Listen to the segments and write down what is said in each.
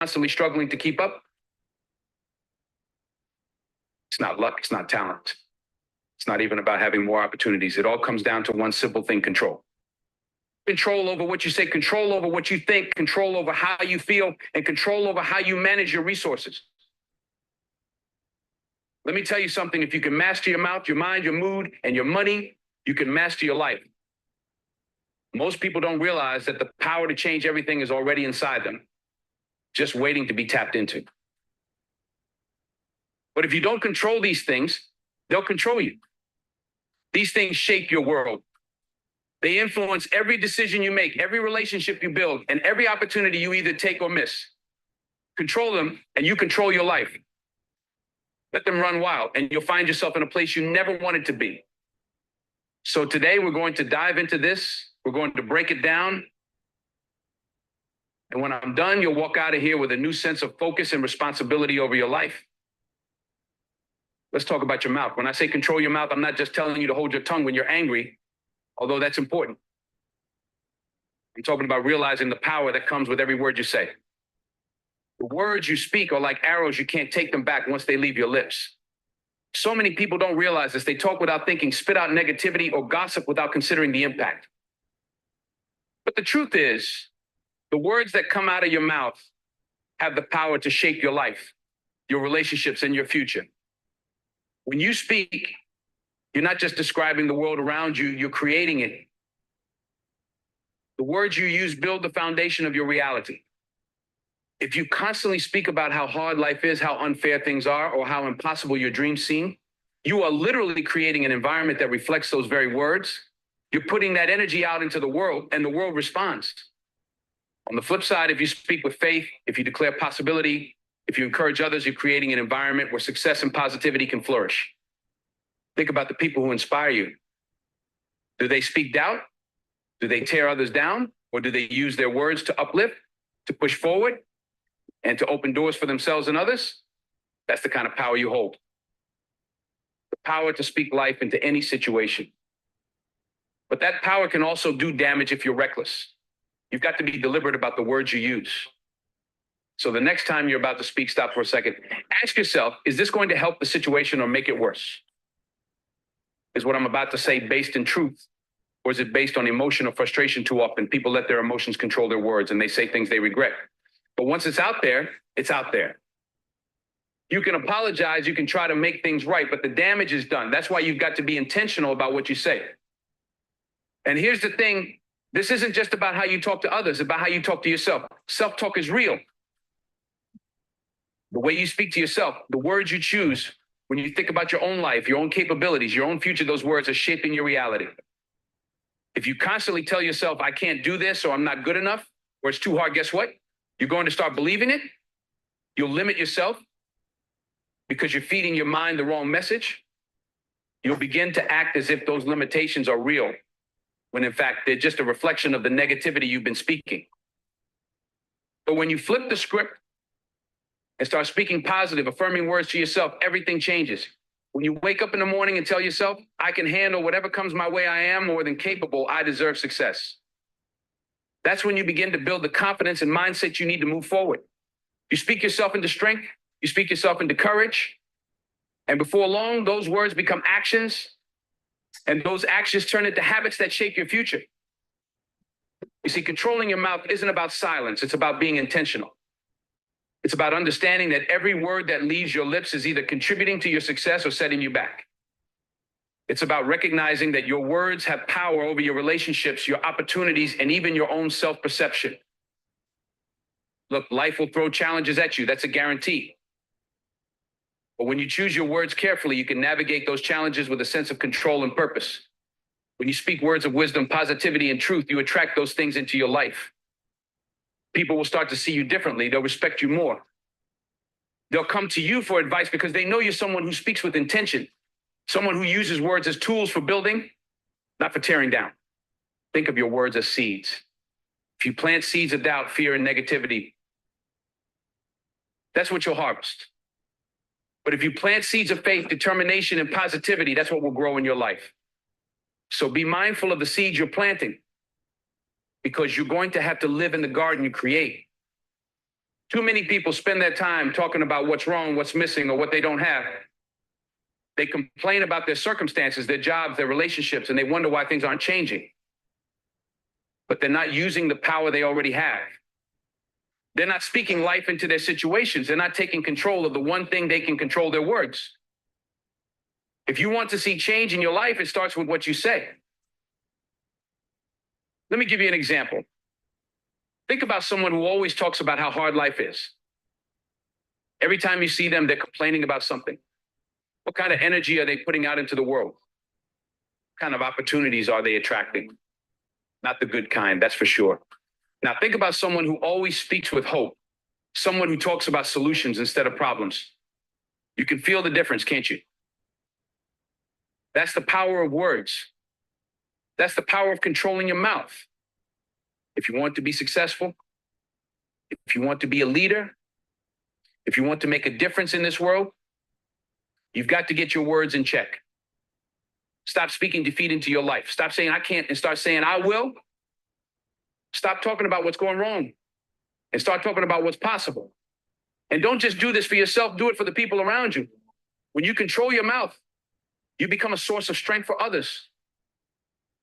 constantly struggling to keep up? It's not luck, it's not talent. It's not even about having more opportunities. It all comes down to one simple thing: control. Control over what you say, control over what you think, control over how you feel, and control over how you manage your resources. Let me tell you something: if you can master your mouth, your mind, your mood, and your money, you can master your life. Most people don't realize that the power to change everything is already inside them, just waiting to be tapped into. But if you don't control these things, they'll control you. These things shape your world. They influence every decision you make, every relationship you build, and every opportunity you either take or miss. Control them, and you control your life. Let them run wild, and you'll find yourself in a place you never wanted to be. So today we're going to dive into this. We're going to break it down. And when I'm done, you'll walk out of here with a new sense of focus and responsibility over your life. Let's talk about your mouth. When I say control your mouth, I'm not just telling you to hold your tongue when you're angry, although that's important. I'm talking about realizing the power that comes with every word you say. The words you speak are like arrows. You can't take them back once they leave your lips. So many people don't realize this. They talk without thinking, spit out negativity, or gossip without considering the impact. But the truth is, the words that come out of your mouth have the power to shape your life, your relationships, and your future. When you speak, you're not just describing the world around you, you're creating it. The words you use build the foundation of your reality. If you constantly speak about how hard life is, how unfair things are, or how impossible your dreams seem, you are literally creating an environment that reflects those very words. You're putting that energy out into the world, and the world responds. On the flip side, if you speak with faith, if you declare possibility, if you encourage others, you're creating an environment where success and positivity can flourish. Think about the people who inspire you. Do they speak doubt? Do they tear others down? Or do they use their words to uplift, to push forward, and to open doors for themselves and others? That's the kind of power you hold. The power to speak life into any situation. But that power can also do damage if you're reckless. You've got to be deliberate about the words you use. So the next time you're about to speak, stop for a second. Ask yourself, is this going to help the situation or make it worse? Is what I'm about to say based in truth? Or is it based on emotion or frustration? Too often people let their emotions control their words and they say things they regret. But once it's out there, it's out there. You can apologize, you can try to make things right, but the damage is done. That's why you've got to be intentional about what you say. And here's the thing, this isn't just about how you talk to others, it's about how you talk to yourself. Self-talk is real. The way you speak to yourself, the words you choose, when you think about your own life, your own capabilities, your own future, those words are shaping your reality. If you constantly tell yourself, I can't do this, or I'm not good enough, or it's too hard, guess what? You're going to start believing it. You'll limit yourself because you're feeding your mind the wrong message. You'll begin to act as if those limitations are real, when in fact, they're just a reflection of the negativity you've been speaking. But when you flip the script and start speaking positive, affirming words to yourself, everything changes. When you wake up in the morning and tell yourself, I can handle whatever comes my way, I am more than capable, I deserve success. That's when you begin to build the confidence and mindset you need to move forward. You speak yourself into strength, you speak yourself into courage, and before long, those words become actions, and those actions turn into habits that shape your future. You see, controlling your mouth isn't about silence, it's about being intentional. It's about understanding that every word that leaves your lips is either contributing to your success or setting you back. It's about recognizing that your words have power over your relationships, your opportunities, and even your own self-perception. Look, life will throw challenges at you. That's a guarantee. But when you choose your words carefully, you can navigate those challenges with a sense of control and purpose. When you speak words of wisdom, positivity, and truth, you attract those things into your life. People will start to see you differently. They'll respect you more. They'll come to you for advice because they know you're someone who speaks with intention, someone who uses words as tools for building, not for tearing down. Think of your words as seeds. If you plant seeds of doubt, fear, and negativity, that's what you'll harvest. But if you plant seeds of faith, determination, and positivity, that's what will grow in your life. So be mindful of the seeds you're planting, because you're going to have to live in the garden you create. Too many people spend their time talking about what's wrong, what's missing, or what they don't have. They complain about their circumstances, their jobs, their relationships, and they wonder why things aren't changing. But they're not using the power they already have. They're not speaking life into their situations. They're not taking control of the one thing they can control, their words. If you want to see change in your life, it starts with what you say. Let me give you an example. Think about someone who always talks about how hard life is. Every time you see them, they're complaining about something. What kind of energy are they putting out into the world? What kind of opportunities are they attracting? Not the good kind, that's for sure. Now think about someone who always speaks with hope, someone who talks about solutions instead of problems. You can feel the difference, can't you? That's the power of words. That's the power of controlling your mouth. If you want to be successful, if you want to be a leader, if you want to make a difference in this world, you've got to get your words in check. Stop speaking defeat into your life. Stop saying I can't and start saying I will. Stop talking about what's going wrong and start talking about what's possible. And don't just do this for yourself, do it for the people around you. When you control your mouth, you become a source of strength for others.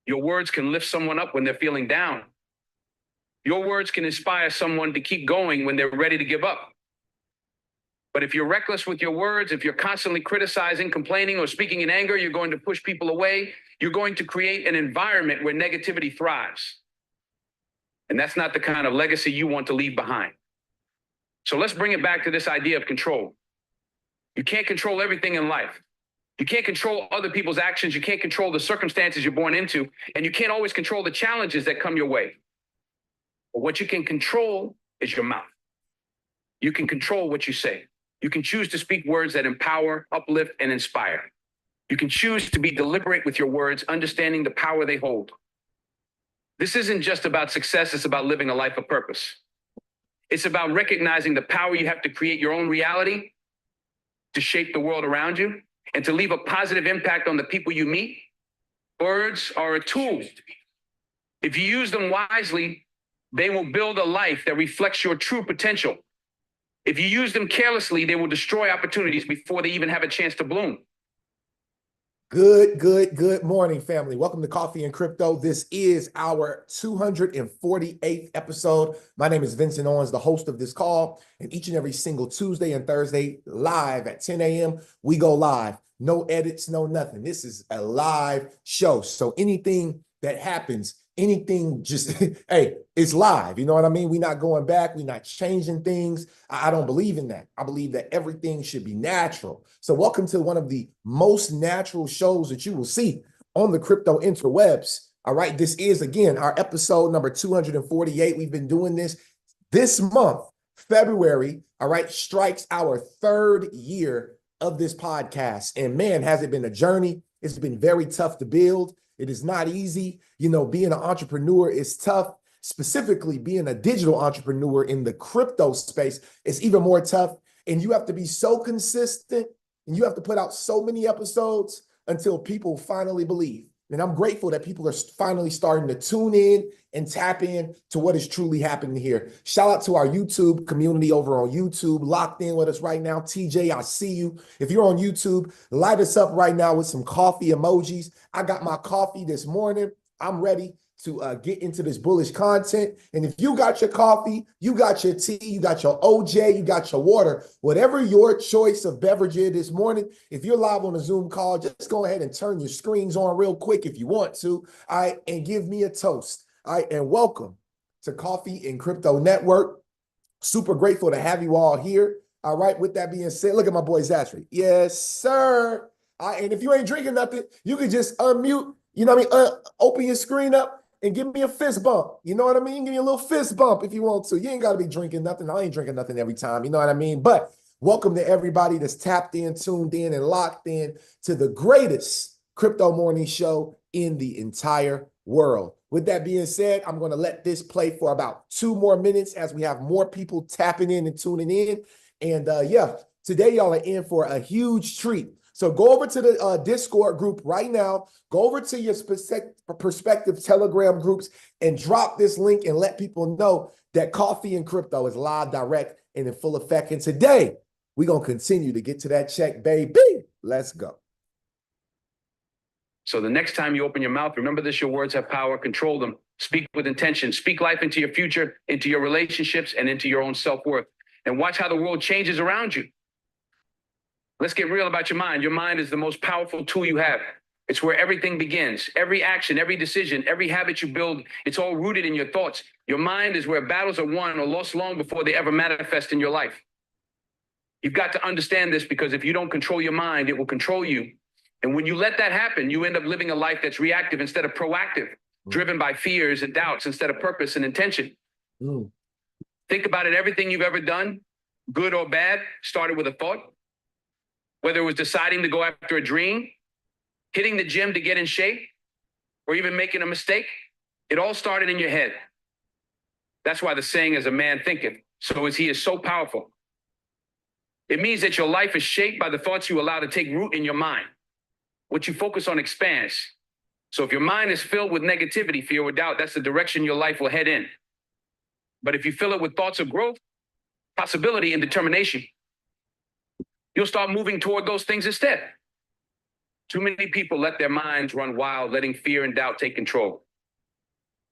Your words can lift someone up when they're feeling down. Your words can inspire someone to keep going when they're ready to give up. But if you're reckless with your words, if you're constantly criticizing, complaining, or speaking in anger, you're going to push people away. You're going to create an environment where negativity thrives. And that's not the kind of legacy you want to leave behind. So let's bring it back to this idea of control. You can't control everything in life. You can't control other people's actions. You can't control the circumstances you're born into. And you can't always control the challenges that come your way. But what you can control is your mouth. You can control what you say. You can choose to speak words that empower, uplift, and inspire. You can choose to be deliberate with your words, understanding the power they hold. This isn't just about success, it's about living a life of purpose. It's about recognizing the power you have to create your own reality, to shape the world around you, and to leave a positive impact on the people you meet. Words are a tool. If you use them wisely, they will build a life that reflects your true potential. If you use them carelessly, they will destroy opportunities before they even have a chance to bloom. Good morning, family. Welcome to Coffee and Crypto. This is our 248th episode. My name is Vincent Owens, the host of this call. And each and every single Tuesday and Thursday, live at 10 a.m., we go live. No edits, no nothing. This is a live show. So anything that happens, anything just, hey, it's live. You know what I mean? We're not going back. We're not changing things. I don't believe in that. I believe that everything should be natural. So welcome to one of the most natural shows that you will see on the crypto interwebs. All right. This is, again, our episode number 248. We've been doing this month, February, all right, strikes our third year of this podcast. And man, has it been a journey. It's been very tough to build. It is not easy. You know, being an entrepreneur is tough. Specifically, being a digital entrepreneur in the crypto space is even more tough. And you have to be so consistent and you have to put out so many episodes until people finally believe. And I'm grateful that people are finally starting to tune in and tap in to what is truly happening here. Shout out to our YouTube community over on YouTube, locked in with us right now. TJ, I see you. If you're on YouTube, light us up right now with some coffee emojis. I got my coffee this morning. I'm ready to get into this bullish content. And if you got your coffee, you got your tea, you got your OJ, you got your water, whatever your choice of beverage is this morning, if you're live on a Zoom call, just go ahead and turn your screens on real quick if you want to, all right, and give me a toast. All right, and welcome to Coffee and Crypto Network. Super grateful to have you all here. All right, with that being said, look at my boy Zachary. Yes, sir. All right, and if you ain't drinking nothing, you can just unmute, you know what I mean, open your screen up and give me a fist bump. You know what I mean? Give me a little fist bump if you want to. You ain't got to be drinking nothing. I ain't drinking nothing every time. You know what I mean? But welcome to everybody that's tapped in, tuned in, and locked in to the greatest crypto morning show in the entire world. With that being said, I'm going to let this play for about 2 more minutes as we have more people tapping in and tuning in. And yeah, today y'all are in for a huge treat. So go over to the Discord group right now. Go over to your prospective Telegram groups and drop this link and let people know that Coffee and Crypto is live, direct, and in full effect. And today, we're going to continue to get to that check, baby. Let's go. So the next time you open your mouth, remember this, your words have power, control them, speak with intention, speak life into your future, into your relationships, and into your own self-worth. And watch how the world changes around you. Let's get real about your mind. Your mind is the most powerful tool you have. It's where everything begins. Every action, every decision, every habit you build, it's all rooted in your thoughts. Your mind is where battles are won or lost long before they ever manifest in your life. You've got to understand this, because if you don't control your mind, it will control you. And when you let that happen, you end up living a life that's reactive instead of proactive, driven by fears and doubts instead of purpose and intention. Think about it. Everything you've ever done, good or bad, started with a thought. Whether it was deciding to go after a dream, hitting the gym to get in shape, or even making a mistake, it all started in your head. That's why the saying is, a man thinketh, so is he, is so powerful. It means that your life is shaped by the thoughts you allow to take root in your mind. What you focus on expands. So if your mind is filled with negativity, fear, or doubt, that's the direction your life will head in. But if you fill it with thoughts of growth, possibility, and determination, you'll start moving toward those things instead. Too many people let their minds run wild, letting fear and doubt take control.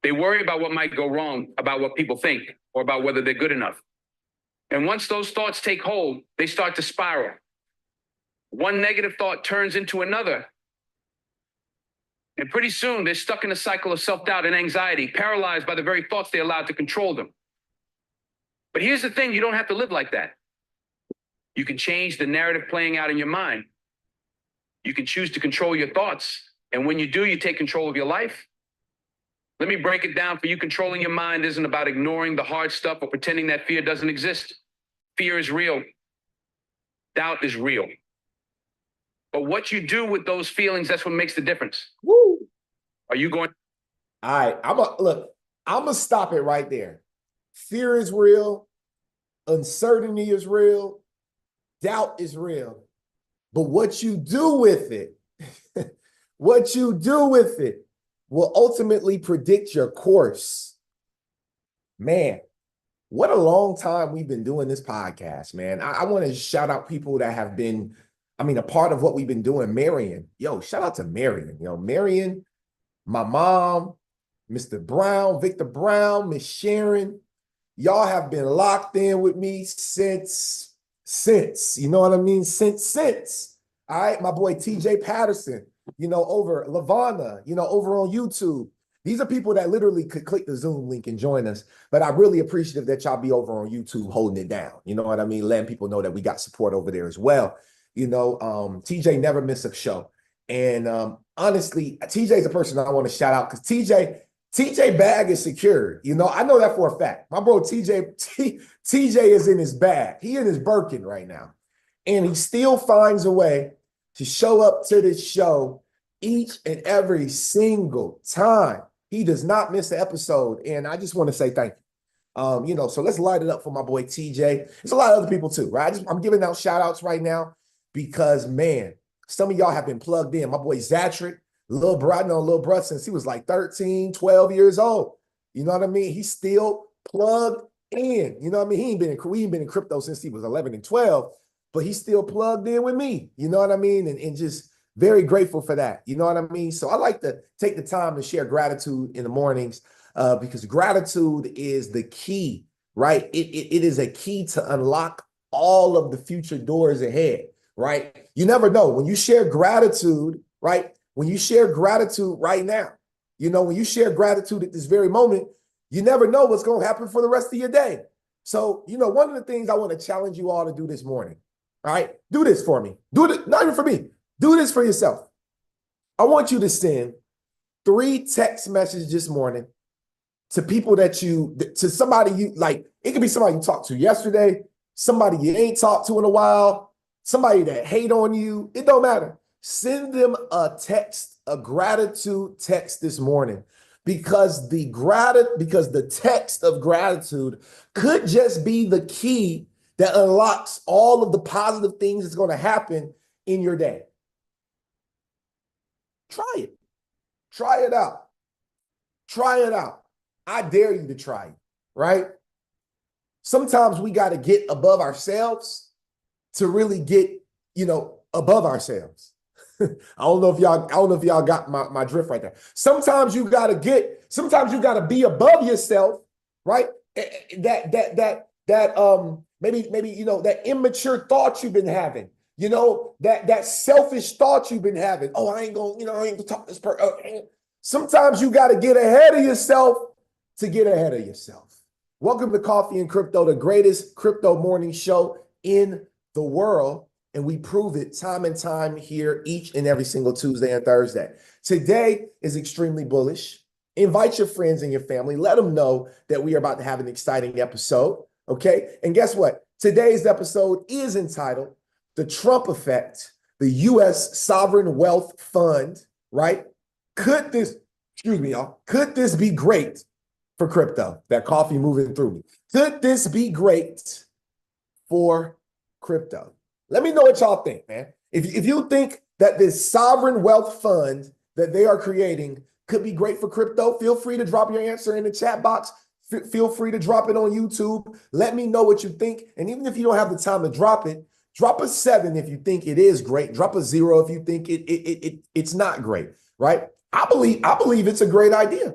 They worry about what might go wrong, about what people think, or about whether they're good enough. And once those thoughts take hold, they start to spiral. One negative thought turns into another. And pretty soon they're stuck in a cycle of self-doubt and anxiety, paralyzed by the very thoughts they allowed to control them. But here's the thing, you don't have to live like that. You can change the narrative playing out in your mind. You can choose to control your thoughts. And when you do, you take control of your life. Let me break it down for you. Controlling your mind isn't about ignoring the hard stuff or pretending that fear doesn't exist. Fear is real. Doubt is real. But what you do with those feelings, that's what makes the difference. Woo. Are you going? All right, I'm gonna stop it right there. Fear is real, uncertainty is real, doubt is real. But what you do with it, what you do with it will ultimately predict your course. Man, what a long time we've been doing this podcast, man. I want to shout out people that have been, a part of what we've been doing. Marion, shout out to Marion. Marion, my mom, Mr. Brown, Victor Brown, Miss Sharon. Y'all have been locked in with me since, you know what I mean? Since. All right, my boy TJ Patterson, over Lavana, over on YouTube. These are people that literally could click the Zoom link and join us. But I'm really appreciative that y'all be over on YouTube holding it down. You know what I mean? Letting people know that we got support over there as well. TJ never miss a show. And honestly, TJ is a person I want to shout out, because TJ bag is secured. I know that for a fact. My bro TJ is in his bag. He in his Birkin right now. And he still finds a way to show up to this show each and every single time. He does not miss an episode. And I just want to say thank you. So let's light it up for my boy TJ. There's a lot of other people too, right? I'm giving out shout outs right now because, man, some of y'all have been plugged in. My boy Zatrick, Lil Bro, I know Lil Bro since he was like 13, 12 years old. You know what I mean? He's still plugged in. You know what I mean? We ain't been in crypto since he was 11 and 12, but he's still plugged in with me. You know what I mean? And just very grateful for that. You know what I mean? So I like to take the time to share gratitude in the mornings because gratitude is the key, right? It is a key to unlock all of the future doors ahead, right? You never know. When you share gratitude, right? When you share gratitude right now, when you share gratitude at this very moment, you never know what's going to happen for the rest of your day. So, one of the things I want to challenge you all to do this morning, all right? Do this for me. Do it, not even for me. Do this for yourself. I want you to send 3 text messages this morning to people to somebody you like. It could be somebody you talked to yesterday, somebody you ain't talked to in a while, somebody that hate on you. It don't matter. Send them a gratitude text this morning, because the text of gratitude could just be the key that unlocks all of the positive things that's going to happen in your day. Try it. Try it out. Try it out. I dare you to try it, right? sometimes we got to get above ourselves to really get, above ourselves. I don't know if y'all got my drift right there. Sometimes you got to be above yourself, right? Maybe that immature thought you've been having, that selfish thought you've been having. Oh, I ain't gonna talk to this person. Sometimes you got to get ahead of yourself to get ahead of yourself. Welcome to Coffee and Crypto, the greatest crypto morning show in the world. And we prove it time and time here each and every single Tuesday and Thursday. Today is extremely bullish. Invite your friends and your family. Let them know that we are about to have an exciting episode. Okay. And guess what? Today's episode is entitled The Trump Effect, the U.S. Sovereign Wealth Fund, right? Could this be great for crypto? That coffee moving through me. Could this be great for crypto? Let me know what y'all think, man. If you think that this sovereign wealth fund that they are creating could be great for crypto, feel free to drop your answer in the chat box. Feel free to drop it on YouTube. Let me know what you think. And even if you don't have the time to drop it, drop a 7 if you think it is great. Drop a 0 if you think it's not great, right? I believe it's a great idea.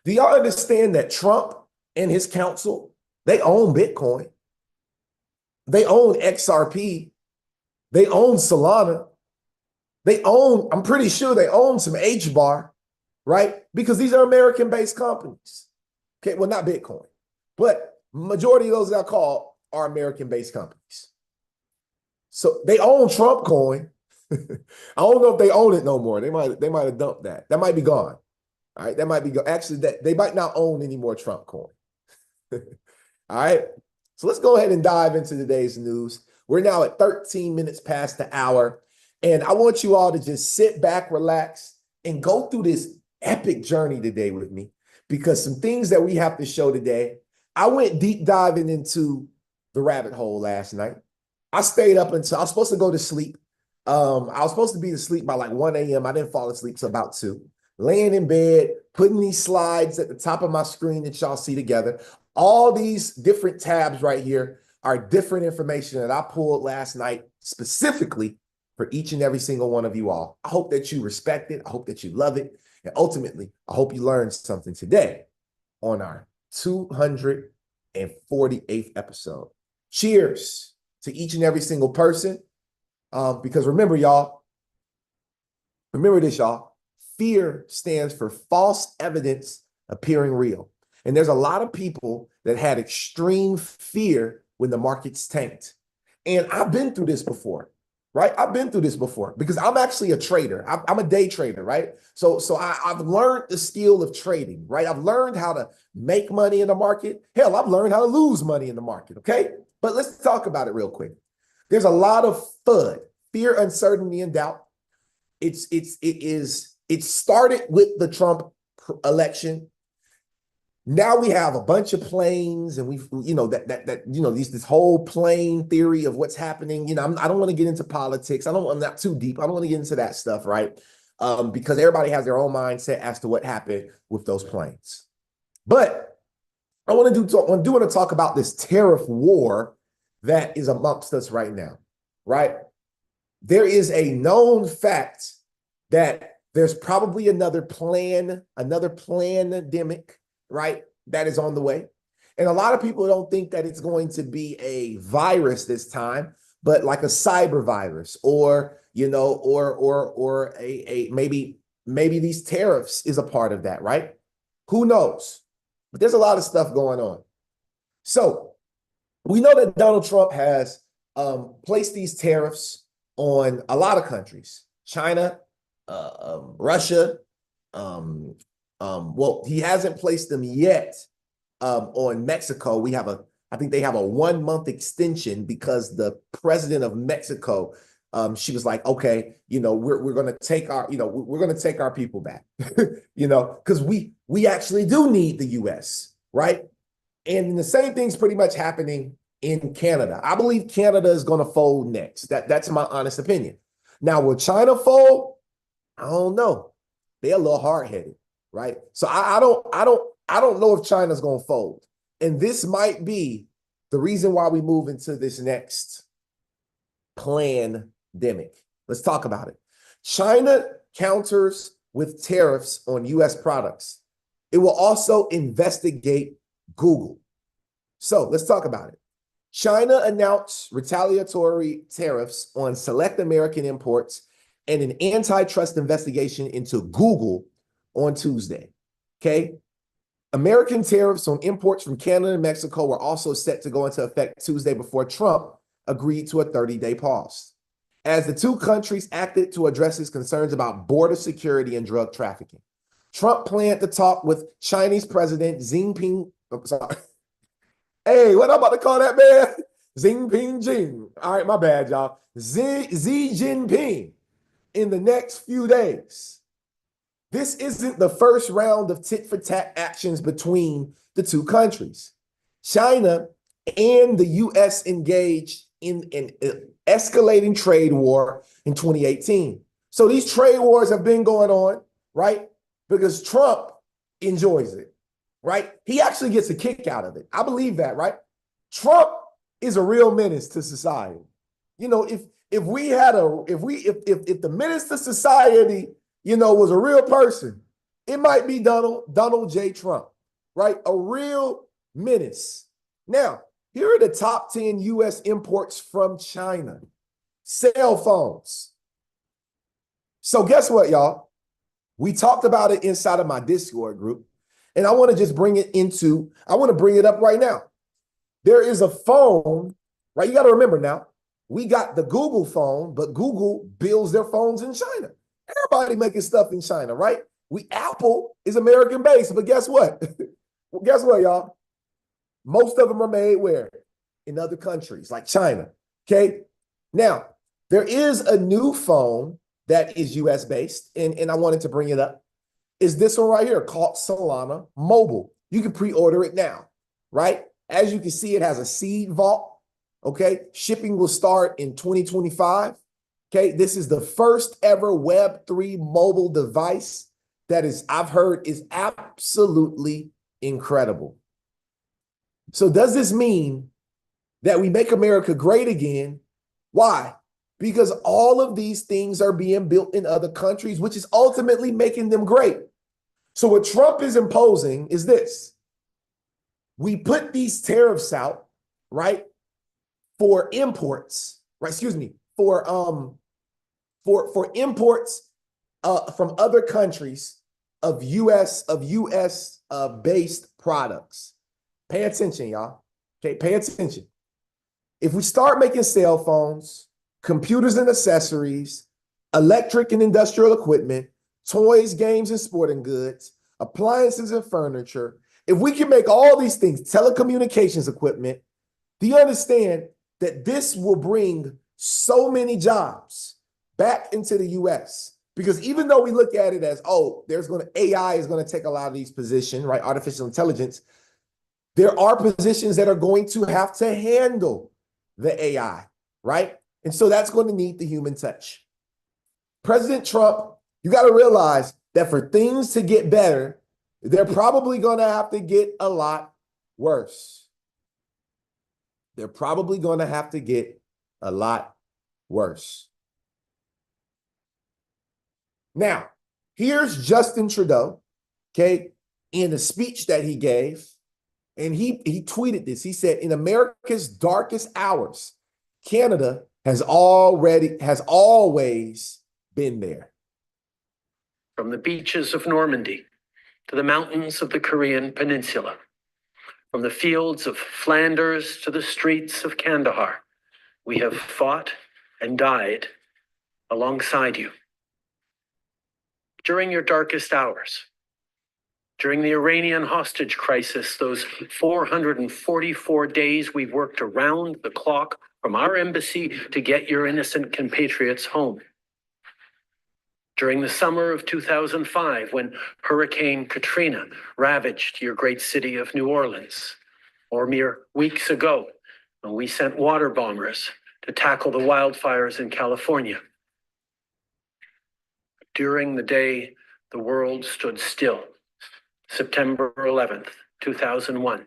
Do y'all understand that Trump and his council, they own Bitcoin? They own XRP. They own Solana. I'm pretty sure they own some HBAR, right? Because these are American-based companies. Okay, well, not Bitcoin, but majority of those that I call are American-based companies. So they own Trump coin. I don't know if they own it no more. They might have dumped that. That might be gone. All right, that might be gone. Actually, they might not own any more Trump coin. All right. So let's go ahead and dive into today's news. We're now at 13 minutes past the hour. And I want you all to just sit back, relax, and go through this epic journey today with me, because some things that we have to show today. I went deep diving into the rabbit hole last night. I stayed up until I was supposed to go to sleep. I was supposed to be asleep by like 1 a.m. I didn't fall asleep till about 2. Laying in bed, putting these slides at the top of my screen that y'all see together. All these different tabs right here are different information that I pulled last night specifically for each and every single one of you all. I hope that you respect it. I hope that you love it. And ultimately, I hope you learned something today on our 248th episode. Cheers to each and every single person. Because remember this, y'all. Fear stands for false evidence appearing real. And there's a lot of people that had extreme fear when the markets tanked. And I've been through this before, right? I've been through this before because I'm actually a trader. I'm a day trader, right? So I've learned the skill of trading, right? I've learned how to make money in the market. Hell, I've learned how to lose money in the market, okay? But let's talk about it real quick. There's a lot of FUD, fear, uncertainty, and doubt. It started with the Trump election. Now we have a bunch of planes, and this whole plane theory of what's happening. I don't want to get into politics. I'm not too deep. I don't want to get into that stuff, right? Because everybody has their own mindset as to what happened with those planes. But I want to talk about this tariff war that is amongst us right now, right? There is a known fact that there's probably another pandemic, right, that is on the way. And a lot of people don't think that it's going to be a virus this time, but like a cyber virus, or maybe these tariffs is a part of that, right? Who knows? But there's a lot of stuff going on. So we know that Donald Trump has placed these tariffs on a lot of countries: China, Russia. Well, he hasn't placed them yet on Mexico. I think they have a 1-month extension because the president of Mexico, she was like, okay, we're going to take our people back, because we actually do need the U.S., right? And the same thing's pretty much happening in Canada. I believe Canada is going to fold next. That's my honest opinion. Now, will China fold? I don't know. They're a little hard-headed, right? So I don't know if China's going to fold. And this might be the reason why we move into this next pandemic. Let's talk about it. China counters with tariffs on US products. It will also investigate Google. So let's talk about it. China announced retaliatory tariffs on select American imports and an antitrust investigation into Google on Tuesday. Okay. American tariffs on imports from Canada and Mexico were also set to go into effect Tuesday before Trump agreed to a 30-day pause, as the two countries acted to address his concerns about border security and drug trafficking. Trump planned to talk with Chinese President Xi Jinping. I'm sorry. Hey, what I'm about to call that man? Xi Jinping. All right, my bad, y'all. Xi Jinping in the next few days. This isn't the first round of tit-for-tat actions between the two countries. China and the U.S. engaged in an escalating trade war in 2018. So these trade wars have been going on, right? Because Trump enjoys it, right? He actually gets a kick out of it. I believe that, right? Trump is a real menace to society. You know, if the menace to society, you know, was a real person, it might be Donald J. Trump, right? A real menace. Now, here are the top 10 U.S. imports from China. Cell phones. So guess what, y'all? We talked about it inside of my Discord group, and I want to just bring it up right now. There is a phone, right? You got to remember now, we got the Google phone, but Google builds their phones in China. Everybody making stuff in China, right? Apple is American based, but guess what? Well, guess what, y'all? Most of them are made where? In other countries like China. Okay. Now, there is a new phone that is US based, and I wanted to bring it up. Is this one right here called Solana Mobile. You can pre-order it now, right? As you can see, it has a seed vault. Okay. Shipping will start in 2025. Okay. This is the first ever Web3 mobile device that I've heard is absolutely incredible. So does this mean that we make America great again? Why? Because all of these things are being built in other countries, which is ultimately making them great. So what Trump is imposing is this. We put these tariffs out, right, for imports, right? Excuse me, for imports from other countries of US based products. Pay attention, y'all. Okay, pay attention. If we start making cell phones, computers and accessories, electric and industrial equipment, toys, games, and sporting goods, appliances and furniture, if we can make all these things, telecommunications equipment, do you understand that this will bring so many jobs back into the US? Because even though we look at it as, oh, AI is going to take a lot of these positions, right? Artificial intelligence. There are positions that are going to have to handle the AI, right? And so that's going to need the human touch. President Trump, you got to realize that for things to get better, they're probably going to have to get a lot worse. They're probably going to have to get a lot worse. Now, here's Justin Trudeau, okay, in a speech that he gave, and he tweeted this. He said, in America's darkest hours, Canada has always been there. From the beaches of Normandy to the mountains of the Korean Peninsula, from the fields of Flanders to the streets of Kandahar, we have fought and died alongside you. During your darkest hours, during the Iranian hostage crisis, those 444 days we've worked around the clock from our embassy to get your innocent compatriots home. During the summer of 2005, when Hurricane Katrina ravaged your great city of New Orleans, or mere weeks ago, when we sent water bombers to tackle the wildfires in California. During the day the world stood still, September 11th, 2001,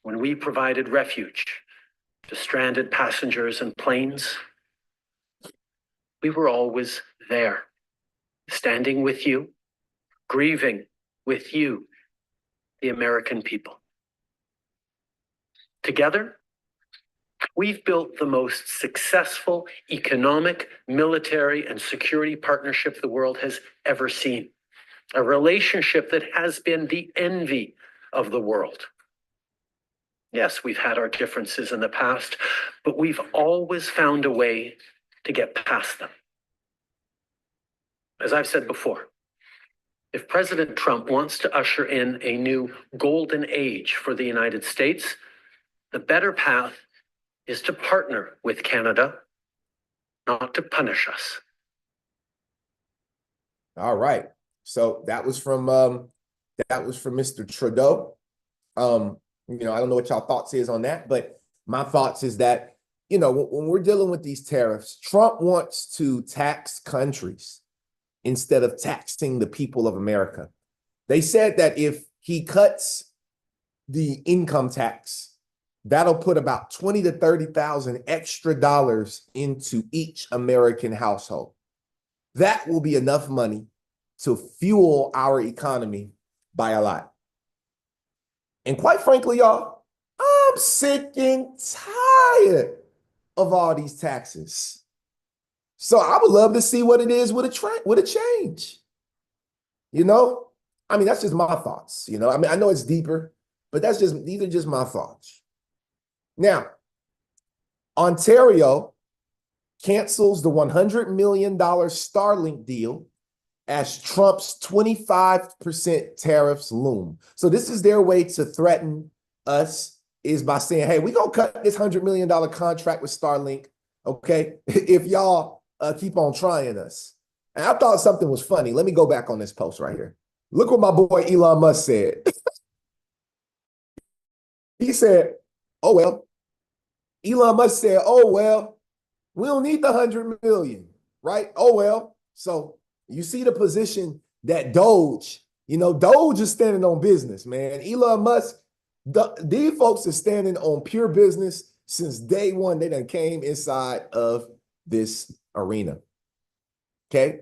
when we provided refuge to stranded passengers and planes, we were always there, standing with you, grieving with you, the American people. Together, we've built the most successful economic, military, and security partnership the world has ever seen. A relationship that has been the envy of the world. Yes, we've had our differences in the past, but we've always found a way to get past them. As I've said before, if President Trump wants to usher in a new golden age for the United States, the better path is to partner with Canada, not to punish us. All right. So that was from Mr. Trudeau. I don't know what y'all thoughts is on that, but my thoughts is that, when we're dealing with these tariffs, Trump wants to tax countries instead of taxing the people of America. They said that if he cuts the income tax, that'll put about $20,000 to $30,000 extra dollars into each American household. That will be enough money to fuel our economy by a lot. And quite frankly, y'all, I'm sick and tired of all these taxes. So I would love to see what it is with a change. That's just my thoughts. I know it's deeper, but these are just my thoughts. Now, Ontario cancels the $100 million Starlink deal as Trump's 25% tariffs loom. So this is their way to threaten us, is by saying, hey, we're going to cut this $100 million contract with Starlink, okay, if y'all keep on trying us. And I thought something was funny. Let me go back on this post right here. Look what my boy Elon Musk said. He said, oh, well. Elon Musk said, oh, well, we don't need the 100 million, right? Oh, well. So you see the position that Doge is standing on business, man. Elon Musk, these folks are standing on pure business since day one. They done came inside of this arena. Okay.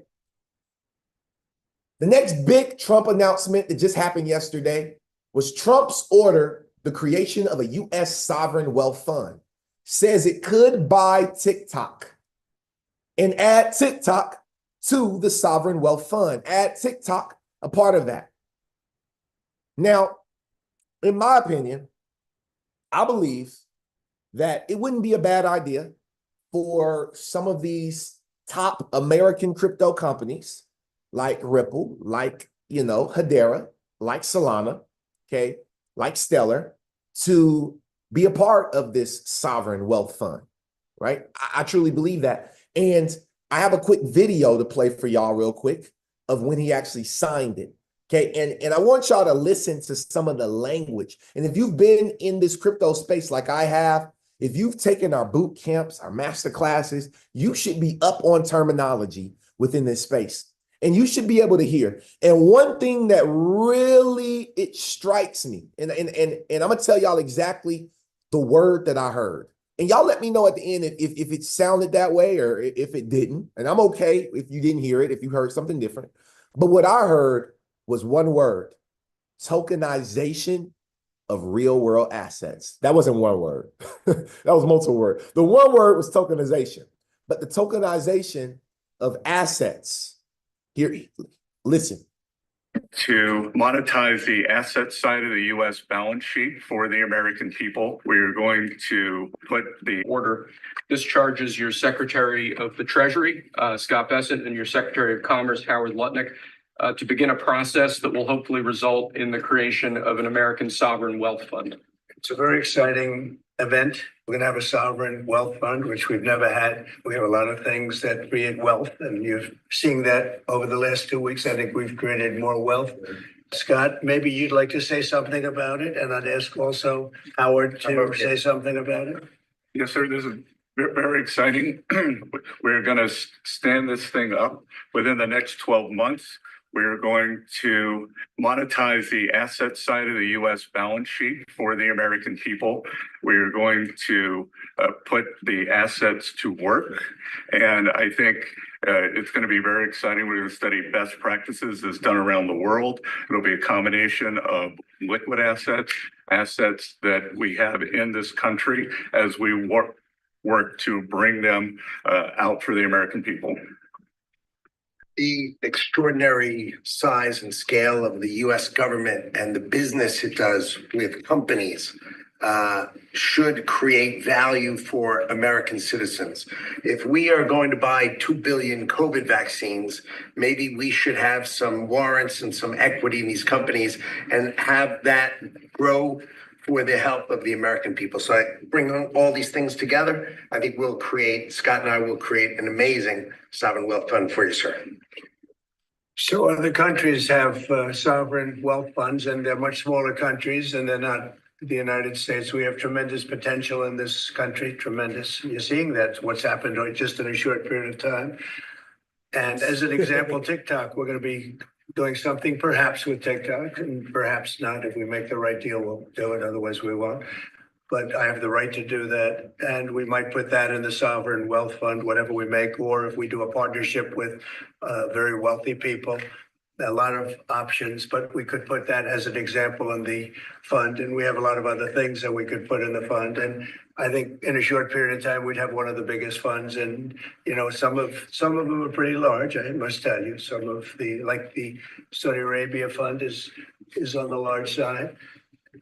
The next big Trump announcement that just happened yesterday was Trump's order, the creation of a U.S. sovereign wealth fund. Says it could buy TikTok and add TikTok to the sovereign wealth fund. Add TikTok a part of that. Now, in my opinion, I believe that it wouldn't be a bad idea for some of these top American crypto companies like Ripple, like, Hedera, like Solana, okay, like Stellar, to be a part of this sovereign wealth fund, right? I truly believe that. And I have a quick video to play for y'all real quick of when he actually signed it, okay? And I want y'all to listen to some of the language. And if you've been in this crypto space like I have, if you've taken our boot camps, our master classes, you should be up on terminology within this space. And you should be able to hear. And one thing that really, it strikes me, and I'm going to tell y'all exactly the word that I heard. And y'all let me know at the end if it sounded that way or if it didn't. And I'm okay if you didn't hear it, if you heard something different. But what I heard was one word: tokenization of real world assets. That wasn't one word. That was multiple words. The one word was tokenization. But the tokenization of assets. Here, listen. To monetize the asset side of the U.S. balance sheet for the American people, we are going to put the order discharges your Secretary of the Treasury, Scott Bessent, and your Secretary of Commerce, Howard Lutnick, to begin a process that will hopefully result in the creation of an American sovereign wealth fund. It's a very exciting event. We're going to have a sovereign wealth fund, which we've never had. We have a lot of things that create wealth, and you're seeing that over the last 2 weeks. I think we've created more wealth. Scott, maybe you'd like to say something about it, and I'd ask also Howard to say something about it. Yes, sir. This is very exciting. We're going to stand this thing up within the next 12 months. We are going to monetize the asset side of the U.S. balance sheet for the American people. We are going to put the assets to work. And I think it's going to be very exciting. We're going to study best practices as done around the world. It'll be a combination of liquid assets, assets that we have in this country as we work to bring them out for the American people. The extraordinary size and scale of the US government and the business it does with companies should create value for American citizens. If we are going to buy 2 billion COVID vaccines, maybe we should have some warrants and some equity in these companies and have that grow for the help of the American people. So I bring all these things together. I think Scott and I will create an amazing sovereign wealth fund for you, sir. So other countries have sovereign wealth funds, and they're much smaller countries, and they're not the United States. We have tremendous potential in this country, tremendous. You're seeing that, what's happened just in a short period of time. And as an example, TikTok, we're going to be doing something perhaps with TikTok, and perhaps not. If we make the right deal, we'll do it. Otherwise, we won't. But I have the right to do that. And we might put that in the sovereign wealth fund, whatever we make, or if we do a partnership with very wealthy people, a lot of options, but we could put that as an example in the fund. And we have a lot of other things that we could put in the fund. And I think in a short period of time, we'd have one of the biggest funds. And, you know, some of them are pretty large, I must tell you. Some of like the Saudi Arabia fund is on the large side,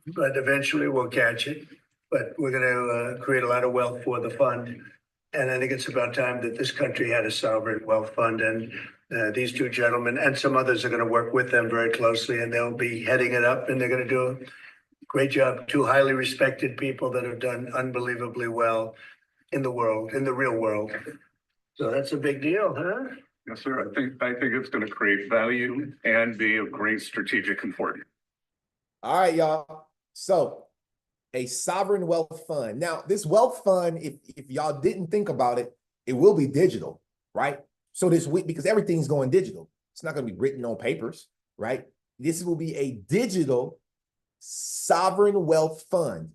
but eventually we'll catch it. But we're going to create a lot of wealth for the fund. And I think it's about time that this country had a sovereign wealth fund. And these two gentlemen and some others are going to work with them very closely, and they'll be heading it up, and they're going to do a great job. Two highly respected people that have done unbelievably well in the world, in the real world. So that's a big deal, huh? Yes, sir. I think it's going to create value and be of great strategic importance. All right, y'all. So a sovereign wealth fund. Now, this wealth fund, if y'all didn't think about it, it will be digital, right? So this week, because everything's going digital, it's not going to be written on papers, right? This will be a digital sovereign wealth fund.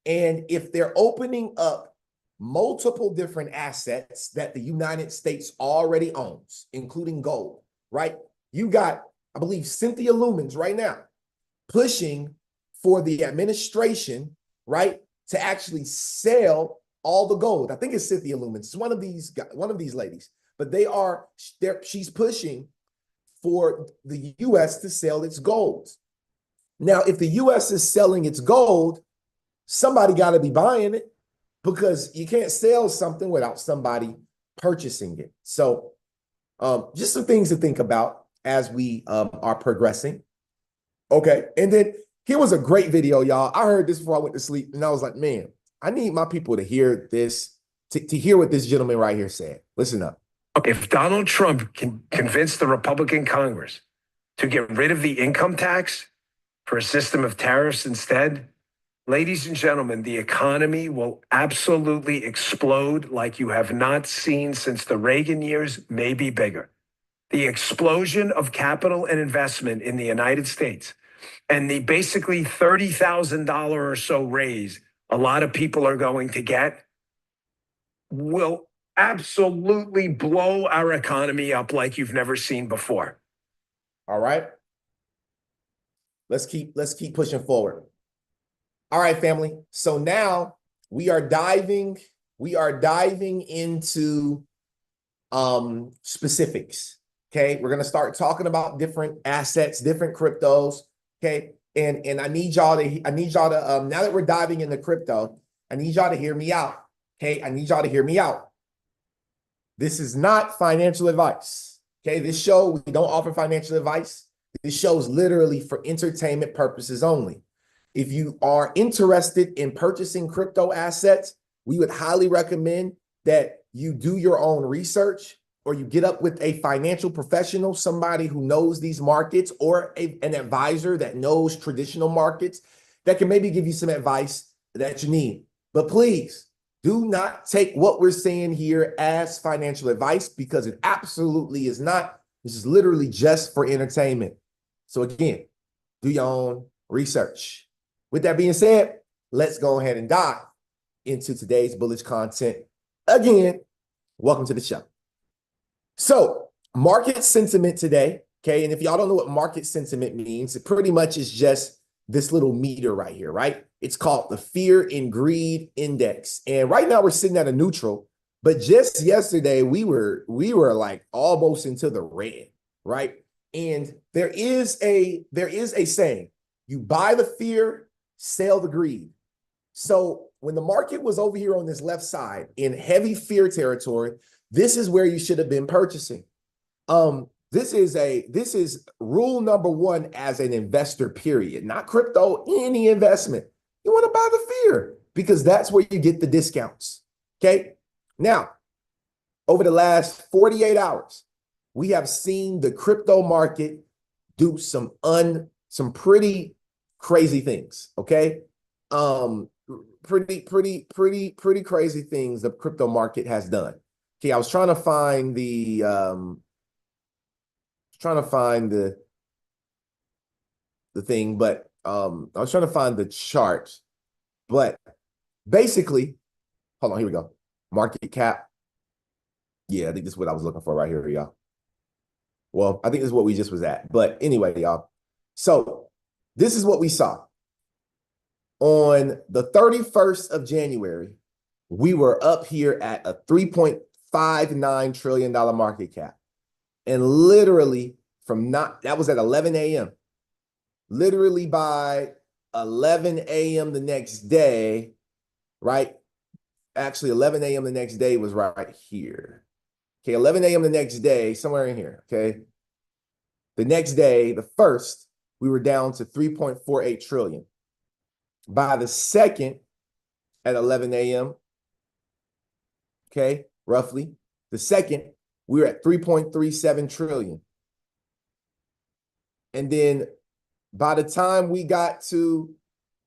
And if they're opening up multiple different assets that the United States already owns, including gold, right? You got, I believe, Cynthia Lumens right now pushing for the administration, right, to actually sell all the gold. I think it's Cynthia Lumens. It's one of these ladies. But she's pushing for the U.S. to sell its gold. Now, if the U.S. is selling its gold, somebody got to be buying it, because you can't sell something without somebody purchasing it. So just some things to think about as we are progressing. Okay, and then here was a great video, y'all. I heard this before I went to sleep, and I was like, man, I need my people to hear this, to hear what this gentleman right here said. Listen up. If Donald Trump can convince the Republican Congress to get rid of the income tax for a system of tariffs instead, ladies and gentlemen, the economy will absolutely explode like you have not seen since the Reagan years, maybe bigger. The explosion of capital and investment in the United States and the basically $30,000 or so raise a lot of people are going to get will absolutely blow our economy up like you've never seen before. All right. Let's keep pushing forward. All right, family. So now we are diving into specifics. Okay. We're going to start talking about different assets, different cryptos. Okay. And I need y'all to now that we're diving into crypto, I need y'all to hear me out. Okay. I need y'all to hear me out. This is not financial advice. Okay. This show, we don't offer financial advice. This show is literally for entertainment purposes only. If you are interested in purchasing crypto assets, we would highly recommend that you do your own research, or you get up with a financial professional, somebody who knows these markets, or an advisor that knows traditional markets that can maybe give you some advice that you need. But please do not take what we're saying here as financial advice, because it absolutely is not. This is literally just for entertainment. So again, do your own research. With that being said, let's go ahead and dive into today's bullish content. Again, welcome to the show. So market sentiment today, okay? And if y'all don't know what market sentiment means, it pretty much is just this little meter right here, right? It's called the Fear and Greed Index. And right now we're sitting at a neutral, but just yesterday we were like almost into the red, right? And there is a saying, you buy the fear, sell the greed. So when the market was over here on this left side in heavy fear territory, this is where you should have been purchasing. This is rule number one as an investor, period. Not crypto, any investment. You want to buy the fear because that's where you get the discounts. Okay. Now, over the last 48 hours, we have seen the crypto market do some pretty crazy things. Okay. Pretty crazy things the crypto market has done. Okay, I was trying to find the thing, but I was trying to find the chart. But basically, hold on, here we go. Market cap. Yeah, I think this is what I was looking for right here, y'all. Well, I think this is what we just was at. But anyway, y'all. So this is what we saw. On the 31st of January, we were up here at a $3.59 trillion market cap. And literally that was at 11 a.m. Literally by 11 a.m. the next day, right? Actually, 11 a.m. the next day was right here. Okay, 11 a.m. the next day, somewhere in here, okay? The next day, the first, we were down to 3.48 trillion. By the second, at 11 a.m., okay, roughly, the second, we were at 3.37 trillion. And then by the time we got to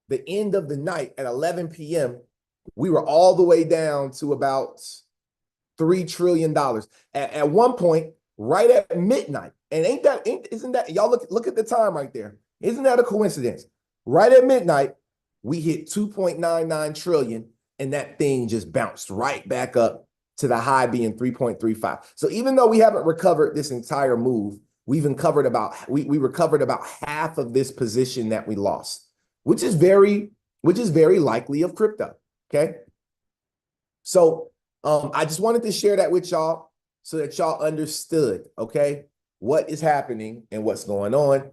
the end of the night at 11 p.m., we were all the way down to about $3 trillion. At one point, right at midnight, and isn't that, y'all look at the time right there. Isn't that a coincidence? Right at midnight, we hit 2.99 trillion, and that thing just bounced right back up to the high being 3.35. So even though we haven't recovered this entire move, we recovered about half of this position that we lost, which is very likely of crypto. Okay. So I just wanted to share that with y'all so that y'all understood, okay, what is happening and what's going on.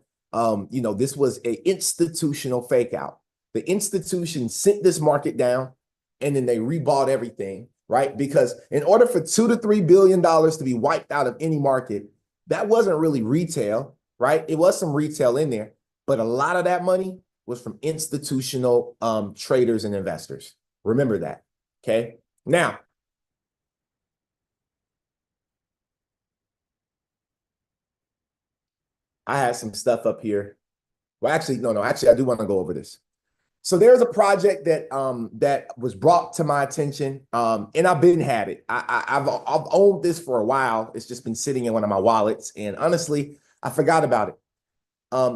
This was an institutional fake out. The institution sent this market down and then they rebought everything, right? Because in order for $2 to $3 billion to be wiped out of any market, that wasn't really retail, right? It was some retail in there, but a lot of that money was from institutional traders and investors. Remember that, okay? Now, I had some stuff up here. Well, actually, no, I do want to go over this. So there's a project that that was brought to my attention, and I've had it. I've owned this for a while. It's just been sitting in one of my wallets, and honestly, I forgot about it.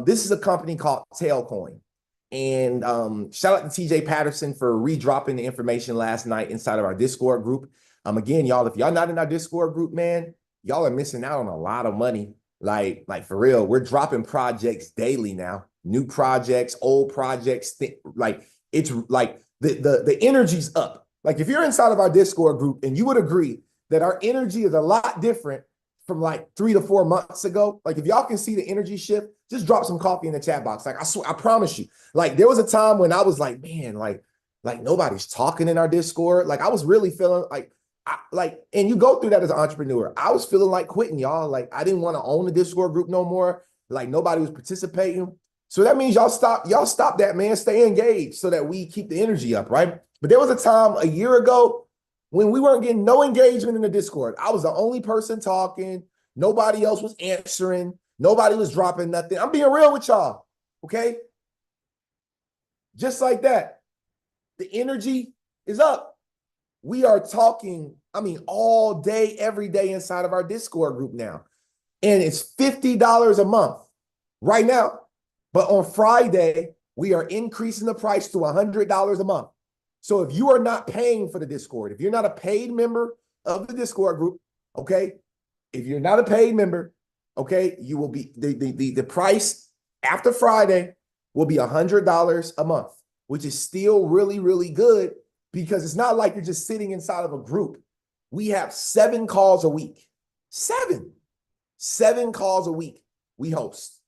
This is a company called Tailcoin, and shout out to TJ Patterson for redropping the information last night inside of our Discord group. Again, y'all, if y'all not in our Discord group, man, y'all are missing out on a lot of money. Like for real, we're dropping projects daily now. New projects, old projects, it's like the energy's up. Like if you're inside of our Discord group, and you would agree that our energy is a lot different from like 3 to 4 months ago. Like if y'all can see the energy shift, just drop some coffee in the chat box. Like I swear, I promise you. Like there was a time when I was like, man, like nobody's talking in our Discord. Like I was really feeling and you go through that as an entrepreneur. I was feeling like quitting, y'all. Like I didn't want to own the Discord group no more. Like nobody was participating. So that means y'all stop that, man. Stay engaged so that we keep the energy up, right? But there was a time a year ago when we weren't getting no engagement in the Discord. I was the only person talking. Nobody else was answering. Nobody was dropping nothing. I'm being real with y'all, okay? Just like that. The energy is up. We are talking, all day, every day inside of our Discord group now. and it's $50 a month right now. But on Friday, we are increasing the price to $100 a month. So if you are not paying for the Discord, if you're not a paid member of the Discord group, okay, if you're not a paid member, okay, you will be, the price after Friday will be $100 a month, which is still really, really good because it's not like you're just sitting inside of a group. We have 7 calls a week. 7 calls a week we host.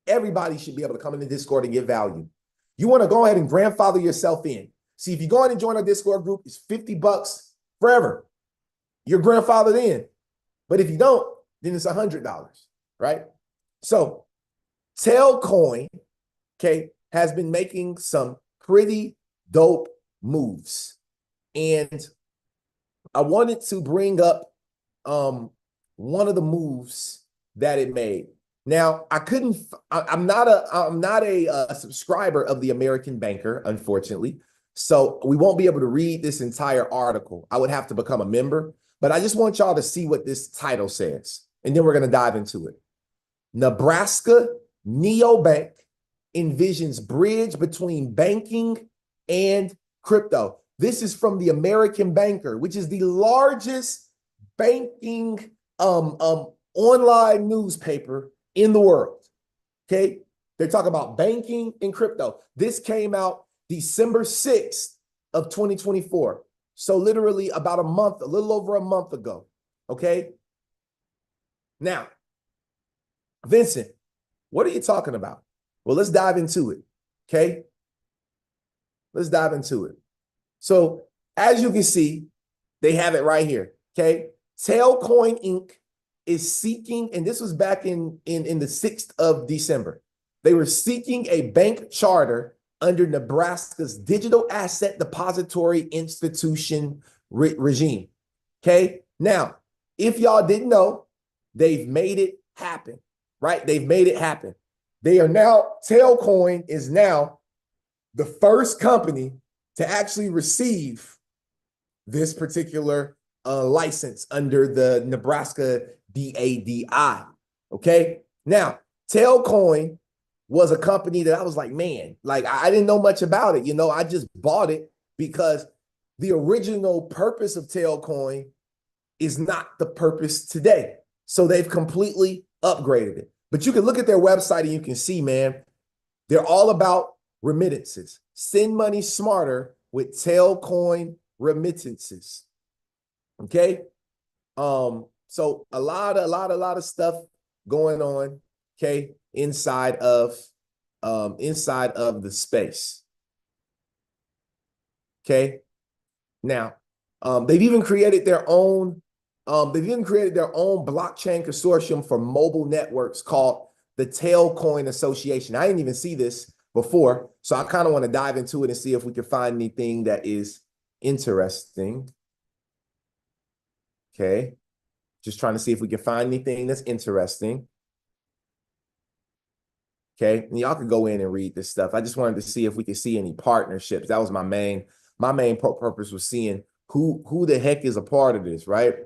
Everybody should be able to come in the Discord and get value. You want to go ahead and grandfather yourself in. See, if you go ahead and join our Discord group, it's $50 forever. You're grandfathered in. But if you don't, then it's $100, right? So Tailcoin, okay, has been making some pretty dope moves. And I wanted to bring up one of the moves that it made. Now, I'm not a subscriber of the American Banker, unfortunately. So we won't be able to read this entire article. I would have to become a member, but I just want y'all to see what this title says. And then we're going to dive into it. Nebraska Neobank envisions bridge between banking and crypto. This is from the American Banker, which is the largest banking online newspaper in the world. Okay. They're talking about banking and crypto. This came out December 6th of 2024. So literally about a month, a little over a month ago. Okay. Now, Vincent, what are you talking about? Well, let's dive into it. Okay. Let's dive into it. So as you can see, they have it right here. Okay. Tailcoin Inc. is seeking, and this was back in the 6th of December. They were seeking a bank charter under Nebraska's Digital Asset Depository Institution regime. Okay. Now, if y'all didn't know, they've made it happen, right? They've made it happen. They are now, Tailcoin is now the first company to actually receive this particular license under the Nebraska DADI. Okay. Now, Tailcoin was a company that I was like, man, like I didn't know much about it. You know, I just bought it because the original purpose of Tailcoin is not the purpose today. So they've completely upgraded it. But you can look at their website and you can see, man, they're all about remittances. Send money smarter with Tailcoin remittances. Okay. So a lot of stuff going on, okay, inside of the space. Okay. Now, they've even created their own blockchain consortium for mobile networks called the Tailcoin Association. I didn't even see this before, so I kind of want to dive into it and see if we can find anything that is interesting. Okay. Just trying to see if we can find anything that's interesting. Okay. And y'all can go in and read this stuff. I just wanted to see if we could see any partnerships. That was my main purpose was seeing who the heck is a part of this, right?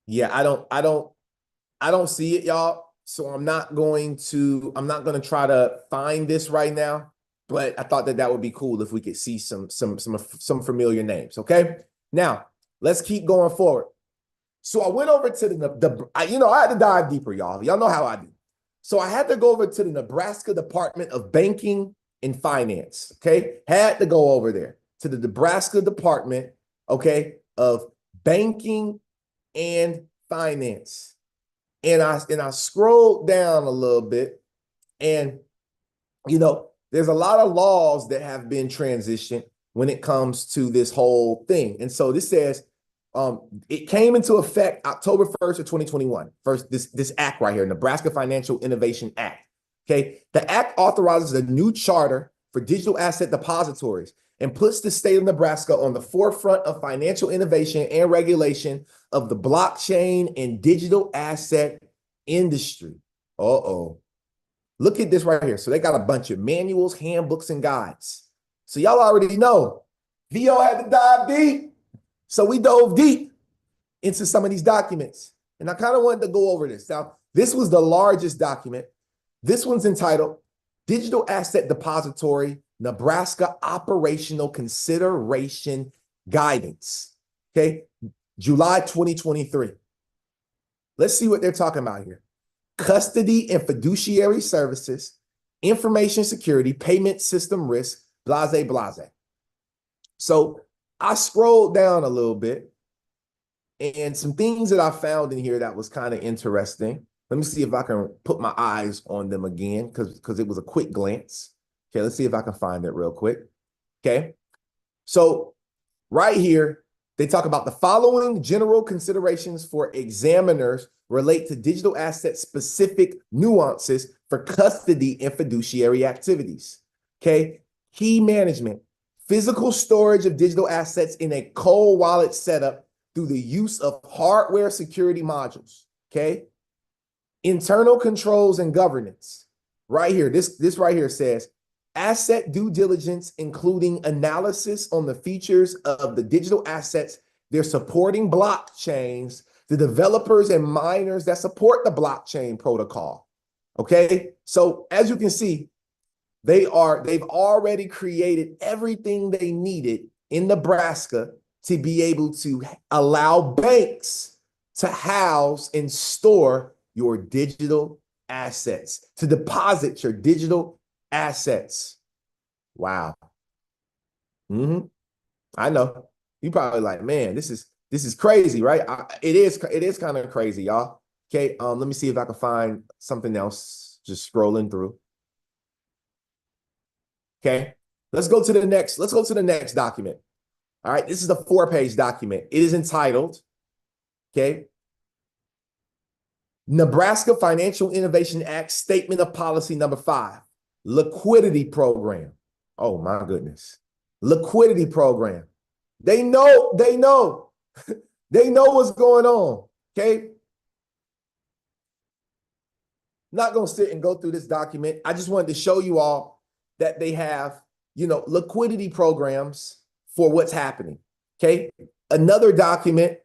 Yeah, I don't see it, y'all. So I'm not going to try to find this right now, but I thought that would be cool if we could see some familiar names. Okay. Now let's keep going forward. So I went over to I had to dive deeper, y'all. Y'all know how I do. So I had to go over to the Nebraska Department of Banking and Finance. Okay. Had to go over there to the Nebraska Department, okay, of Banking and Finance. And I scrolled down a little bit, and there's a lot of laws that have been transitioned when it comes to this whole thing. And so this says it came into effect October 1st of 2021. First, this act right here, Nebraska Financial Innovation Act. Okay. The act authorizes a new charter for digital asset depositories and puts the state of Nebraska on the forefront of financial innovation and regulation of the blockchain and digital asset industry. Uh-oh. Look at this right here. So they got a bunch of manuals, handbooks, and guides. So y'all already know VO had to dive deep. So we dove deep into some of these documents. And I kind of wanted to go over this. Now, this was the largest document. This one's entitled Digital Asset Depository, Nebraska Operational Consideration Guidance. Okay, July 2023. Let's see what they're talking about here. Custody and fiduciary services, information security, payment system risk, blase, blase. So I scrolled down a little bit and some things that I found in here that was kind of interesting. Let me see if I can put my eyes on them again because it was a quick glance. Okay, let's see if I can find it real quick. Okay, so right here, they talk about the following general considerations for examiners relate to digital asset specific nuances for custody and fiduciary activities. Okay, key management, physical storage of digital assets in a cold wallet setup through the use of hardware security modules. Okay, internal controls and governance. Right here, this right here says asset due diligence, including analysis on the features of the digital assets, their supporting blockchains, the developers and miners that support the blockchain protocol. Okay, so as you can see, they've already created everything they needed in Nebraska to be able to allow banks to house and store your digital assets, to deposit your digital assets. Wow. I know. You probably like, man, this is crazy, right? It is kind of crazy, y'all. Okay, let me see if I can find something else. Just scrolling through. Okay, let's go to the next document. All right, this is the 4-page document. It is entitled, okay, Nebraska Financial Innovation Act Statement of Policy Number 5, Liquidity Program. Oh my goodness. Liquidity Program. They know they know what's going on, okay? Not going to sit and go through this document. I just wanted to show you all that they have, liquidity programs for what's happening, okay? Another document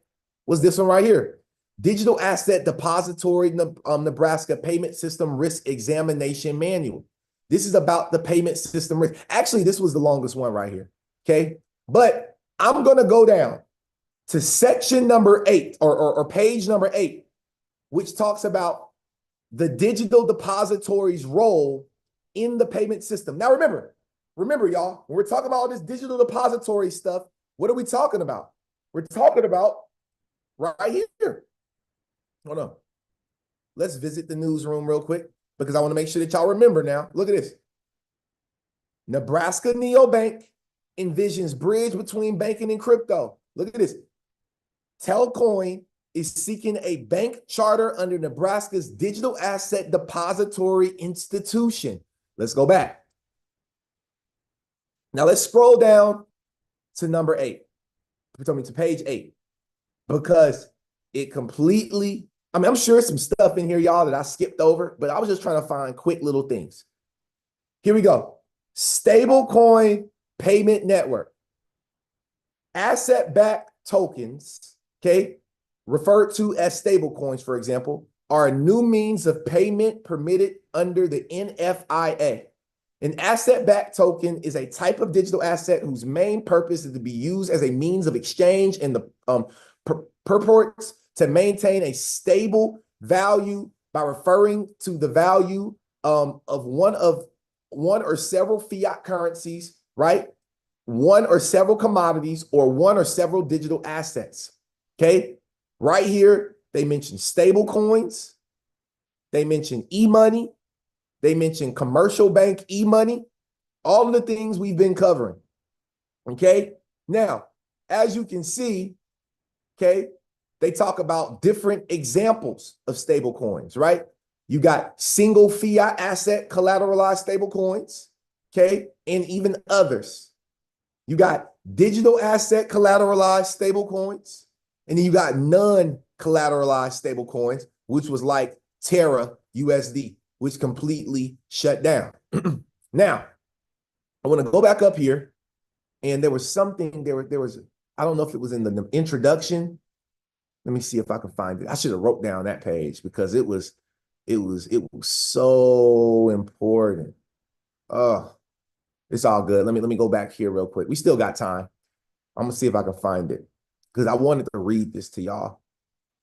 was this one right here. Digital Asset Depository, Nebraska Payment System Risk Examination Manual. This is about the payment system risk. Actually, this was the longest one right here, okay? But I'm going to go down to section number 8 or page number 8, which talks about the digital depository's role in the payment system. Now, remember, y'all, when we're talking about all this digital depository stuff, what are we talking about? We're talking about right here. Hold on. Let's visit the newsroom real quick because I want to make sure that y'all remember now. Look at this. Nebraska Neobank envisions bridge between banking and crypto. Look at this. Telcoin is seeking a bank charter under Nebraska's Digital Asset Depository Institution. Let's go back. Now let's scroll down to number 8. To page 8, because it completely, I'm sure some stuff in here, y'all, that I skipped over, but I was just trying to find quick little things. Here we go. Stablecoin payment network. Asset-backed tokens, okay, referred to as stablecoins, for example, are a new means of payment permitted under the NFIA. An asset-backed token is a type of digital asset whose main purpose is to be used as a means of exchange and the purports to maintain a stable value by referring to the value of one or several fiat currencies, right? One or several commodities or one or several digital assets. Okay, right here they mention stable coins, they mention e-money, they mention commercial bank e-money, all of the things we've been covering. Okay, now as you can see, okay, they talk about different examples of stable coins, right? You got single fiat asset collateralized stable coins, okay, and even others. You got digital asset collateralized stable coins, and then you got non-collateralized stable coins, which was like Terra USD. which completely shut down. Now, I want to go back up here, and there was something, there was, I don't know if it was in the introduction. Let me see if I can find it. I should have wrote down that page because it was so important. Oh, it's all good. Let me go back here real quick. We still got time. I'm gonna see if I can find it because I wanted to read this to y'all.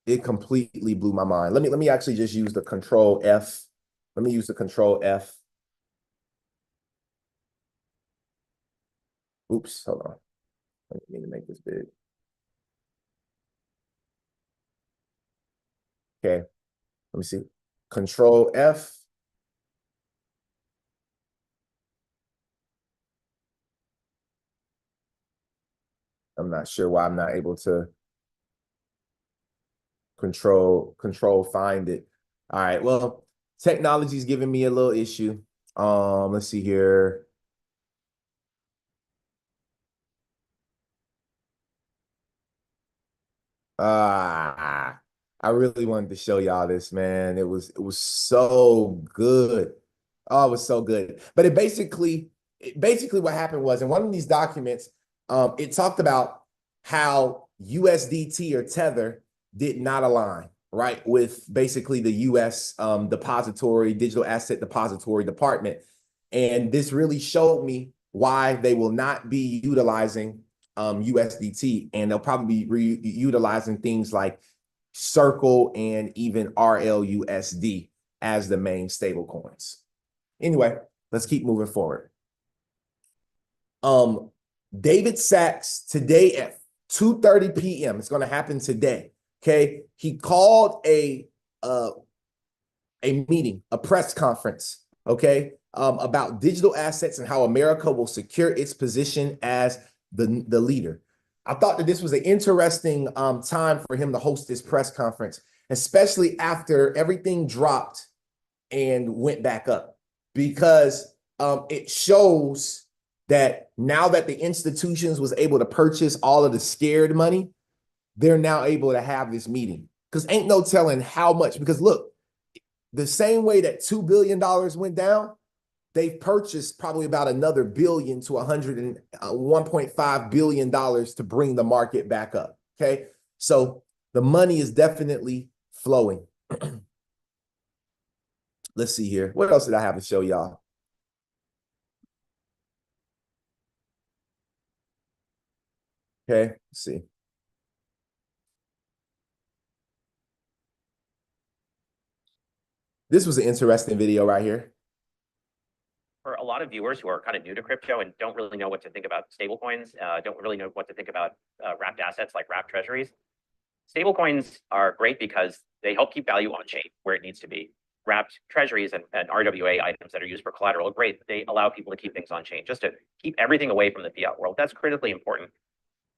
It completely blew my mind. Let me actually just use the Control F. Let me use the Control F. Oops, hold on. I need to make this big. Okay, let me see. Control F. I'm not sure why I'm not able to control find it. All right, well, technology's giving me a little issue. Let's see here. I really wanted to show y'all this, man. It was so good. Oh, it was so good. But it basically what happened was in one of these documents, it talked about how USDT or Tether did not align, right, with basically the US depository, digital asset depository department. And this really showed me why they will not be utilizing USDT, and they'll probably be utilizing things like Circle and even RLUSD as the main stable coins. Anyway, let's keep moving forward. David Sachs today at 2:30 p.m. It's going to happen today. Okay, he called a meeting, a press conference. Okay, about digital assets and how America will secure its position as the leader. I thought that this was an interesting time for him to host this press conference, especially after everything dropped and went back up, because it shows that now that the institutions was able to purchase all of the scared money, they're now able to have this meeting, because ain't no telling how much, because look, the same way that $2 billion went down, they've purchased probably about another billion to $1.5 billion to bring the market back up. Okay, so the money is definitely flowing. Let's see here. What else did I have to show y'all? Okay, let's see. This was an interesting video right here. For a lot of viewers who are kind of new to crypto and don't really know what to think about stablecoins, don't really know what to think about wrapped assets like wrapped treasuries, stablecoins are great because they help keep value on chain where it needs to be. Wrapped treasuries and RWA items that are used for collateral, great. They allow people to keep things on chain, just to keep everything away from the fiat world. That's critically important.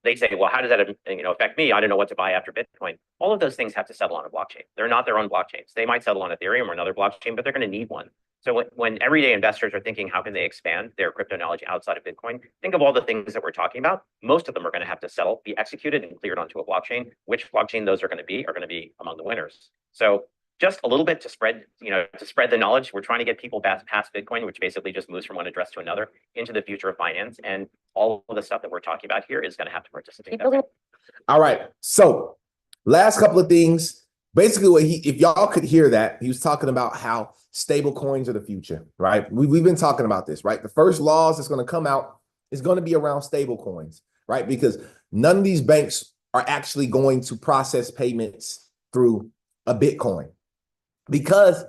They say, well, how does that affect me? I don't know what to buy after Bitcoin. All of those things have to settle on a blockchain. They're not their own blockchains. They might settle on Ethereum or another blockchain, but they're going to need one. So when everyday investors are thinking, how can they expand their crypto knowledge outside of Bitcoin? Think of all the things that we're talking about. Most of them are going to have to settle, be executed and cleared onto a blockchain. Which blockchain those are going to be among the winners. So just a little bit to spread the knowledge. We're trying to get people past Bitcoin, which basically just moves from one address to another, into the future of finance. And all of the stuff that we're talking about here is going to have to participate. All right. So last couple of things. Basically, what if y'all could hear that, he was talking about how stable coins are the future, right? We've been talking about this, right? The first laws that's going to come out is going to be around stable coins, right? Because none of these banks are actually going to process payments through a Bitcoin because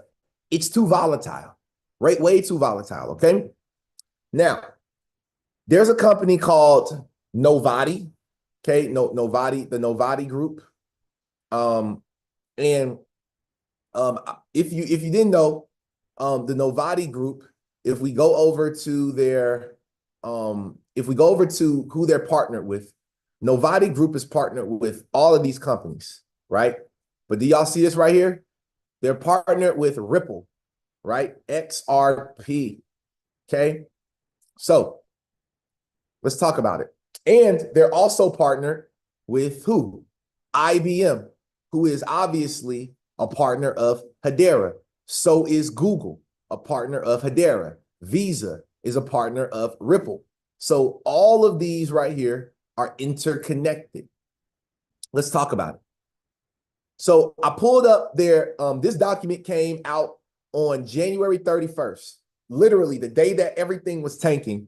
it's too volatile, right? Way too volatile, okay? Now, there's a company called Novati, okay? Novati, the Novati Group. If you didn't know, the Novati Group, if we go over to who they're partnered with, Novati Group is partnered with all of these companies, right? But do y'all see this right here? They're partnered with Ripple, right? XRP. Okay. So let's talk about it. And they're also partnered with who? IBM, who is obviously a partner of Hedera. So is Google, a partner of Hedera. Visa is a partner of Ripple. So all of these right here are interconnected. Let's talk about it. So I pulled up there. This document came out on January 31st, literally the day that everything was tanking.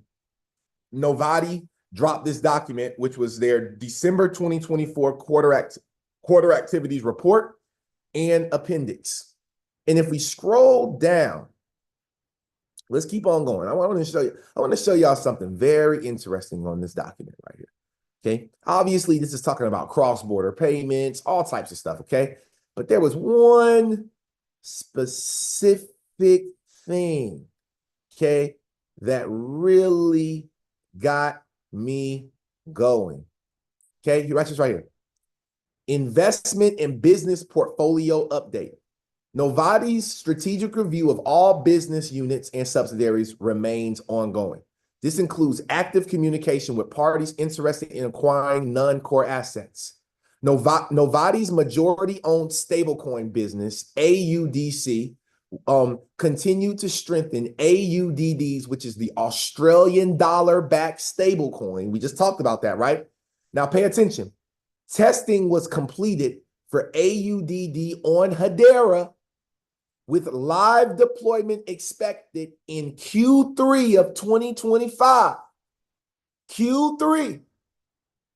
Novati dropped this document, which was their December 2024 quarter activities report and appendix. And if we scroll down, let's keep on going. I want to show y'all something very interesting on this document right here. Okay. Obviously, this is talking about cross-border payments, all types of stuff. Okay. But there was one specific thing, okay, that really got me going. Okay. You write this right here. Investment and business portfolio update. Novati's strategic review of all business units and subsidiaries remains ongoing. This includes active communication with parties interested in acquiring non-core assets. Novati's majority-owned stablecoin business, AUDC, continued to strengthen AUDDs, which is the Australian dollar-backed stablecoin. We just talked about that, right? Now pay attention. Testing was completed for AUDD on Hedera, with live deployment expected in Q3 of 2025. Q3,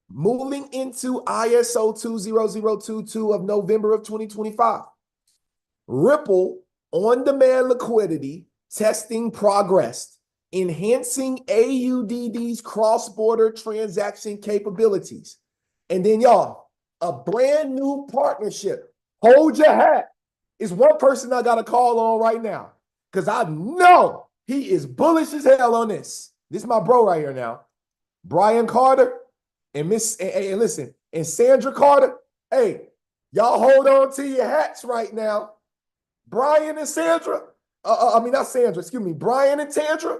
moving into ISO 20022 of November of 2025. Ripple on-demand liquidity testing progressed, enhancing AUDD's cross-border transaction capabilities. And then y'all, a brand new partnership. Hold your hat. Is one person I got to call on right now, because I know he is bullish as hell on this. This is my bro right here now. Brian Carter and listen, and Sandra Carter. Hey, y'all hold on to your hats right now. Brian and Sandra, not Sandra, excuse me, Brian and Tandra,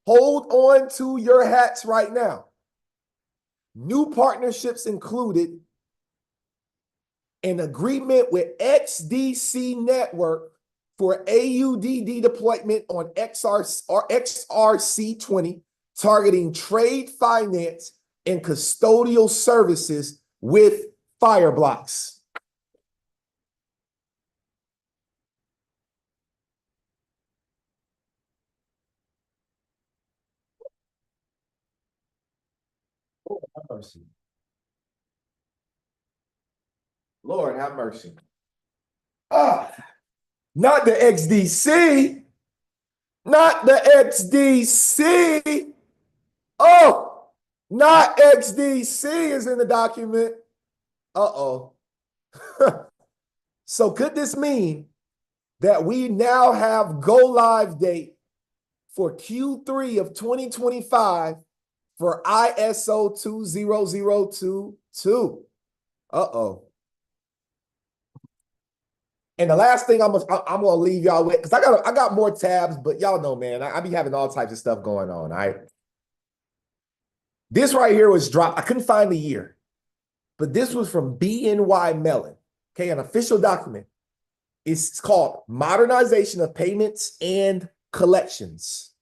hold on to your hats right now. New partnerships included an agreement with XDC Network for AUDD deployment on XRC20, targeting trade finance and custodial services with Fireblocks. Lord have mercy. Lord have mercy. Not the XDC. Not the XDC. Oh, not XDC is in the document. Uh-oh. So could this mean that we now have go live date for Q3 of 2025 for ISO 20022? Uh-oh. And the last thing I'm gonna leave y'all with, because I got more tabs, but y'all know, man, I be having all types of stuff going on. All right. This right here was dropped. I couldn't find the year, but this was from BNY Mellon. Okay, an official document. It's called Modernization of Payments and Collections.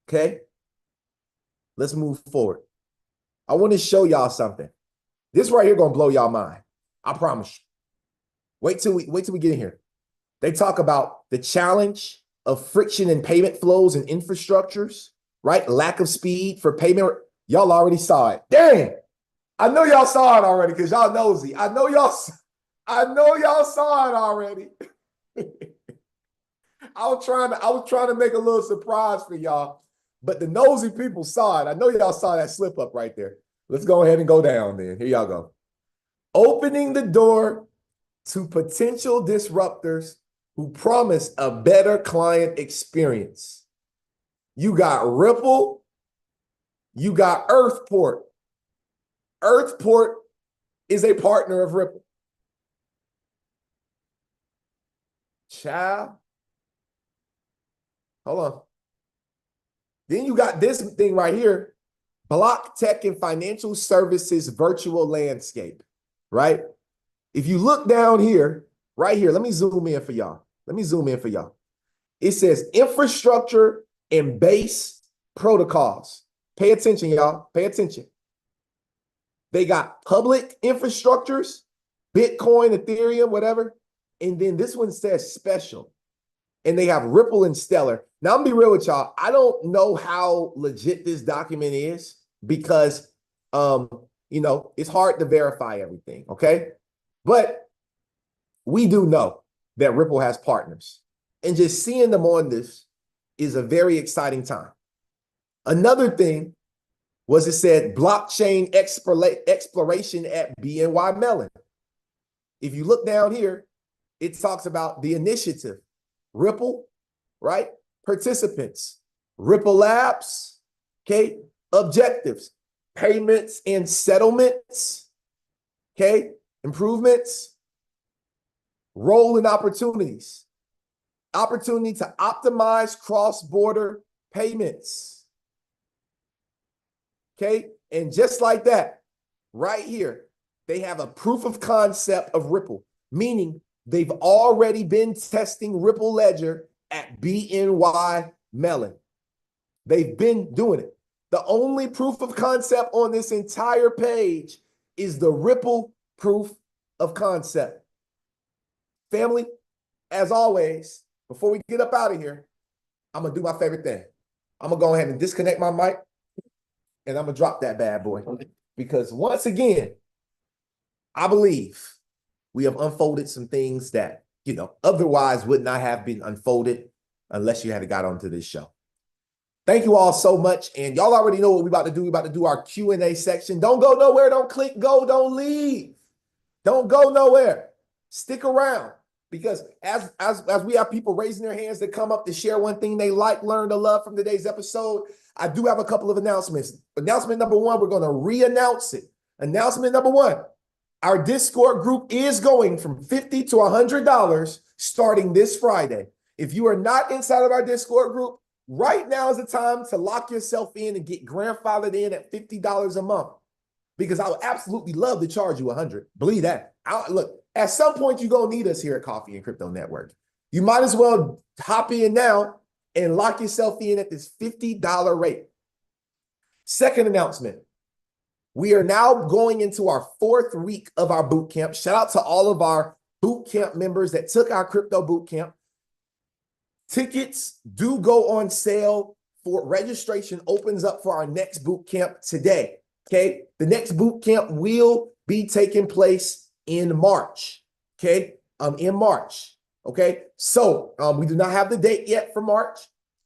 Okay. Let's move forward. I want to show y'all something. This right here gonna blow y'all mind. I promise you. Wait till we get in here. They talk about the challenge of friction in payment flows and infrastructures, right? Lack of speed for payment. Y'all already saw it. Dang. I know y'all saw it already because y'all nosy. I know y'all saw it already. I was trying to make a little surprise for y'all, but the nosy people saw it. I know y'all saw that slip up right there. Let's go ahead and go down then. Here y'all go. Opening the door to potential disruptors who promise a better client experience. You got Ripple, you got Earthport. Earthport is a partner of Ripple. Child. Hold on. Then you got this thing right here, Block Tech and Financial Services Virtual Landscape, right? If you look down here, right here, let me zoom in for y'all. Let me zoom in for y'all. It says infrastructure and base protocols. Pay attention, y'all. Pay attention. They got public infrastructures, Bitcoin, Ethereum, whatever. And then this one says special. And they have Ripple and Stellar. Now, I'm gonna be real with y'all. I don't know how legit this document is because, it's hard to verify everything, okay? But we do know that Ripple has partners. And just seeing them on this is a very exciting time. Another thing was it said blockchain exploration at BNY Mellon. If you look down here, it talks about the initiative. Ripple, right? Participants, Ripple Labs, okay? Objectives, payments and settlements, okay? Improvements, role and opportunities, opportunity to optimize cross-border payments, okay? And just like that, right here, they have a proof of concept of Ripple, meaning they've already been testing Ripple Ledger at BNY Mellon. They've been doing it. The only proof of concept on this entire page is the Ripple proof of concept. Family, as always, before we get up out of here, I'm going to do my favorite thing. I'm going to go ahead and disconnect my mic, and I'm going to drop that bad boy. Because once again, I believe we have unfolded some things that, otherwise would not have been unfolded unless you had got onto this show. Thank you all so much. And y'all already know what we're about to do. We're about to do our Q&A section. Don't go nowhere. Don't click go. Don't leave. Don't go nowhere. Stick around. Because as we have people raising their hands to come up to share one thing they like, learned, or love from today's episode, I do have a couple of announcements. Announcement number one, we're going to re-announce it. Announcement number one, our Discord group is going from $50 to $100 starting this Friday. If you are not inside of our Discord group, right now is the time to lock yourself in and get grandfathered in at $50 a month. Because I would absolutely love to charge you $100. Believe that. Look, at some point, you're going to need us here at Coffee and Crypto Network. You might as well hop in now and lock yourself in at this $50 rate. Second announcement. We are now going into our 4th week of our boot camp. Shout out to all of our boot camp members that took our crypto boot camp. Tickets do go on sale for registration opens up for our next boot camp today. Okay. The next boot camp will be taking place in March. Okay. In March. Okay. So we do not have the date yet for March.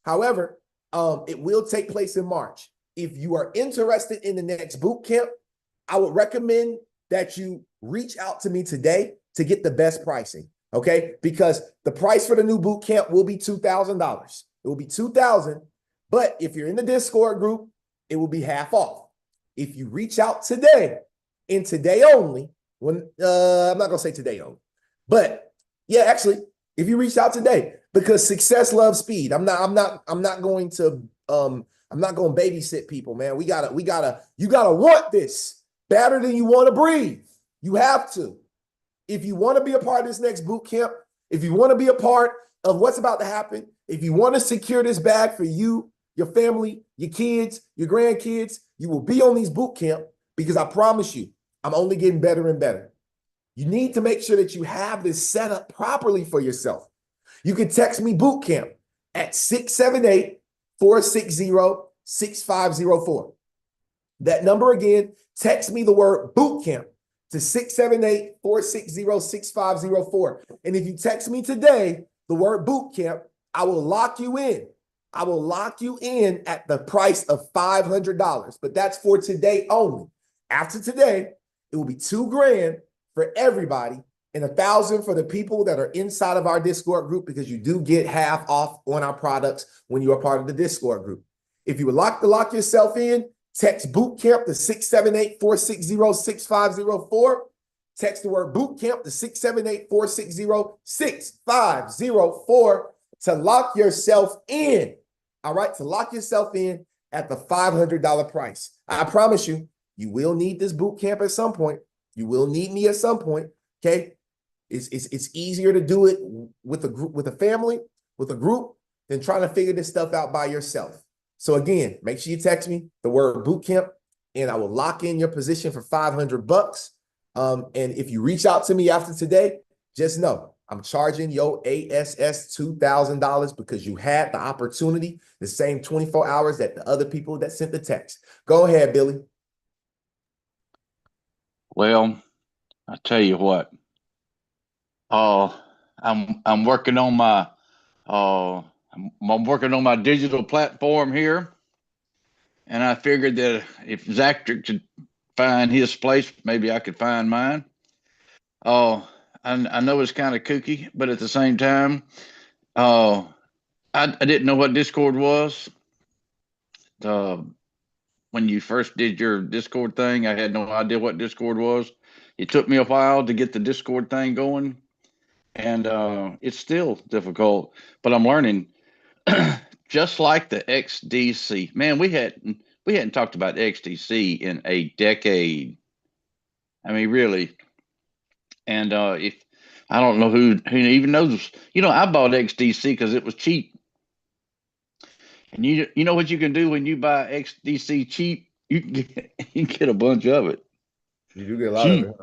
However, it will take place in March. If you are interested in the next boot camp, I would recommend that you reach out to me today to get the best pricing. Okay, because the price for the new boot camp will be $2,000. It will be $2,000, but if you're in the Discord group, it will be half off. If you reach out today, and today only, I'm not gonna say today only, but yeah, actually, if you reach out today, because success loves speed. I'm not going to babysit people, man. You gotta want this better than you want to breathe. You have to. If you want to be a part of this next boot camp, if you want to be a part of what's about to happen, if you want to secure this bag for you, your family, your kids, your grandkids, you will be on these boot camp because I promise you, I'm only getting better and better. You need to make sure that you have this set up properly for yourself. You can text me boot camp at 678-460-6504. That number again, text me the word boot camp to 678-460-6504. And if you text me today, the word boot camp, I will lock you in. I will lock you in at the price of $500, but that's for today only. After today, it will be $2,000 for everybody and $1,000 for the people that are inside of our Discord group because you do get half off on our products when you are part of the Discord group. If you would like to lock yourself in, text bootcamp to 678-460-6504. Text the word bootcamp to 678-460-6504 to lock yourself in. All right, to lock yourself in at the $500 price. I promise you, you will need this boot camp at some point. You will need me at some point, okay? It's easier to do it with a group, with a family, with a group, than trying to figure this stuff out by yourself. So again, make sure you text me the word boot camp, and I will lock in your position for $500. And if you reach out to me after today, just know I'm charging your ASS $2,000 because you had the opportunity the same 24 hours that the other people that sent the text. Go ahead, Billy. Well, I tell you what. I'm working on my I'm working on my digital platform here, and I figured that if Zach could find his place, maybe I could find mine. Oh, I know it's kind of kooky, but at the same time, uh, I didn't know what Discord was. Uh, when you first did your Discord thing, I had no idea what Discord was. It took me a while to get the Discord thing going, and it's still difficult, but I'm learning. Just like the XDC, man, we hadn't talked about XDC in a decade. I mean, really. And if I don't know who even knows, I bought XDC because it was cheap. And you know what you can do when you buy XDC cheap? You can get a bunch of it. You do get a lot Cheap, of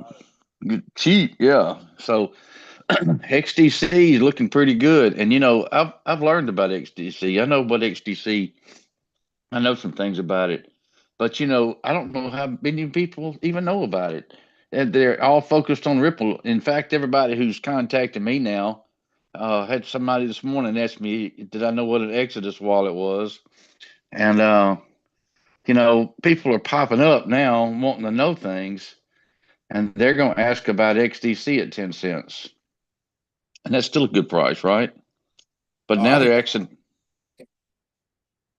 it. cheap, yeah. So XDC is looking pretty good. And I've learned about XDC. I know what XDC. I know some things about it, but I don't know how many people even know about it. And they're all focused on Ripple. In fact, everybody who's contacting me now, had somebody this morning ask me, did I know what an Exodus wallet was? And people are popping up now wanting to know things, and they're going to ask about XDC at 10 cents, and that's still a good price, right? But now I think they're asking.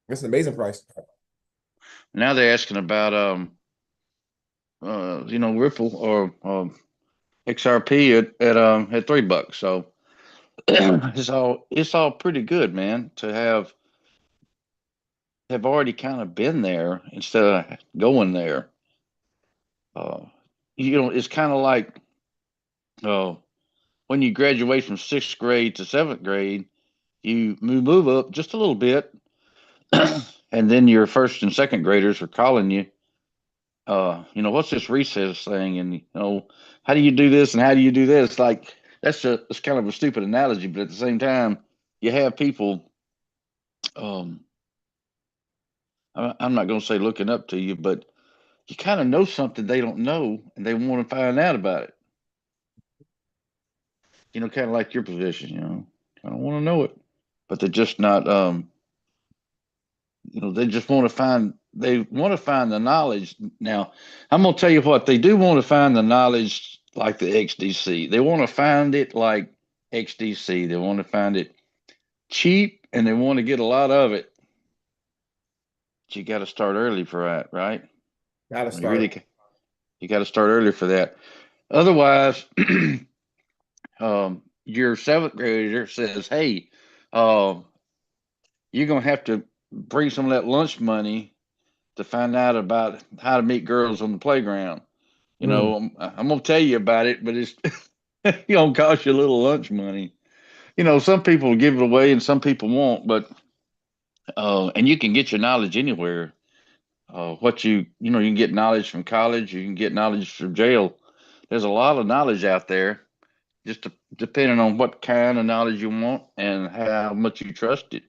it's an amazing price. Now they're asking about Ripple or XRP at $3. So it's all pretty good, man, to have already kind of been there instead of going there. It's kind of like when you graduate from sixth grade to seventh grade, you move up just a little bit, and then your first and second graders are calling you. What's this recess thing? And how do you do this and how do you do this? Like it's kind of a stupid analogy, but at the same time, you have people. I'm not going to say looking up to you, but you kind of know something they don't know, and they want to find out about it. Kind of like your position. Kind of want to know it, but they're just not. They just want to find. They want to find the knowledge. Now, I'm going to tell you what they do want to find the knowledge like the XDC. They want to find it like XDC. They want to find it cheap, and they want to get a lot of it. But you got to start early for that, right? Got to start. You got to start early for that. Otherwise, your seventh grader says, "Hey, you're gonna have to bring some of that lunch money to find out about how to meet girls on the playground." I'm gonna tell you about it, but it's gonna cost you a little lunch money. Some people give it away and some people won't, but and you can get your knowledge anywhere. You can get knowledge from college, you can get knowledge from jail. There's a lot of knowledge out there, just depending on what kind of knowledge you want and how much you trust it.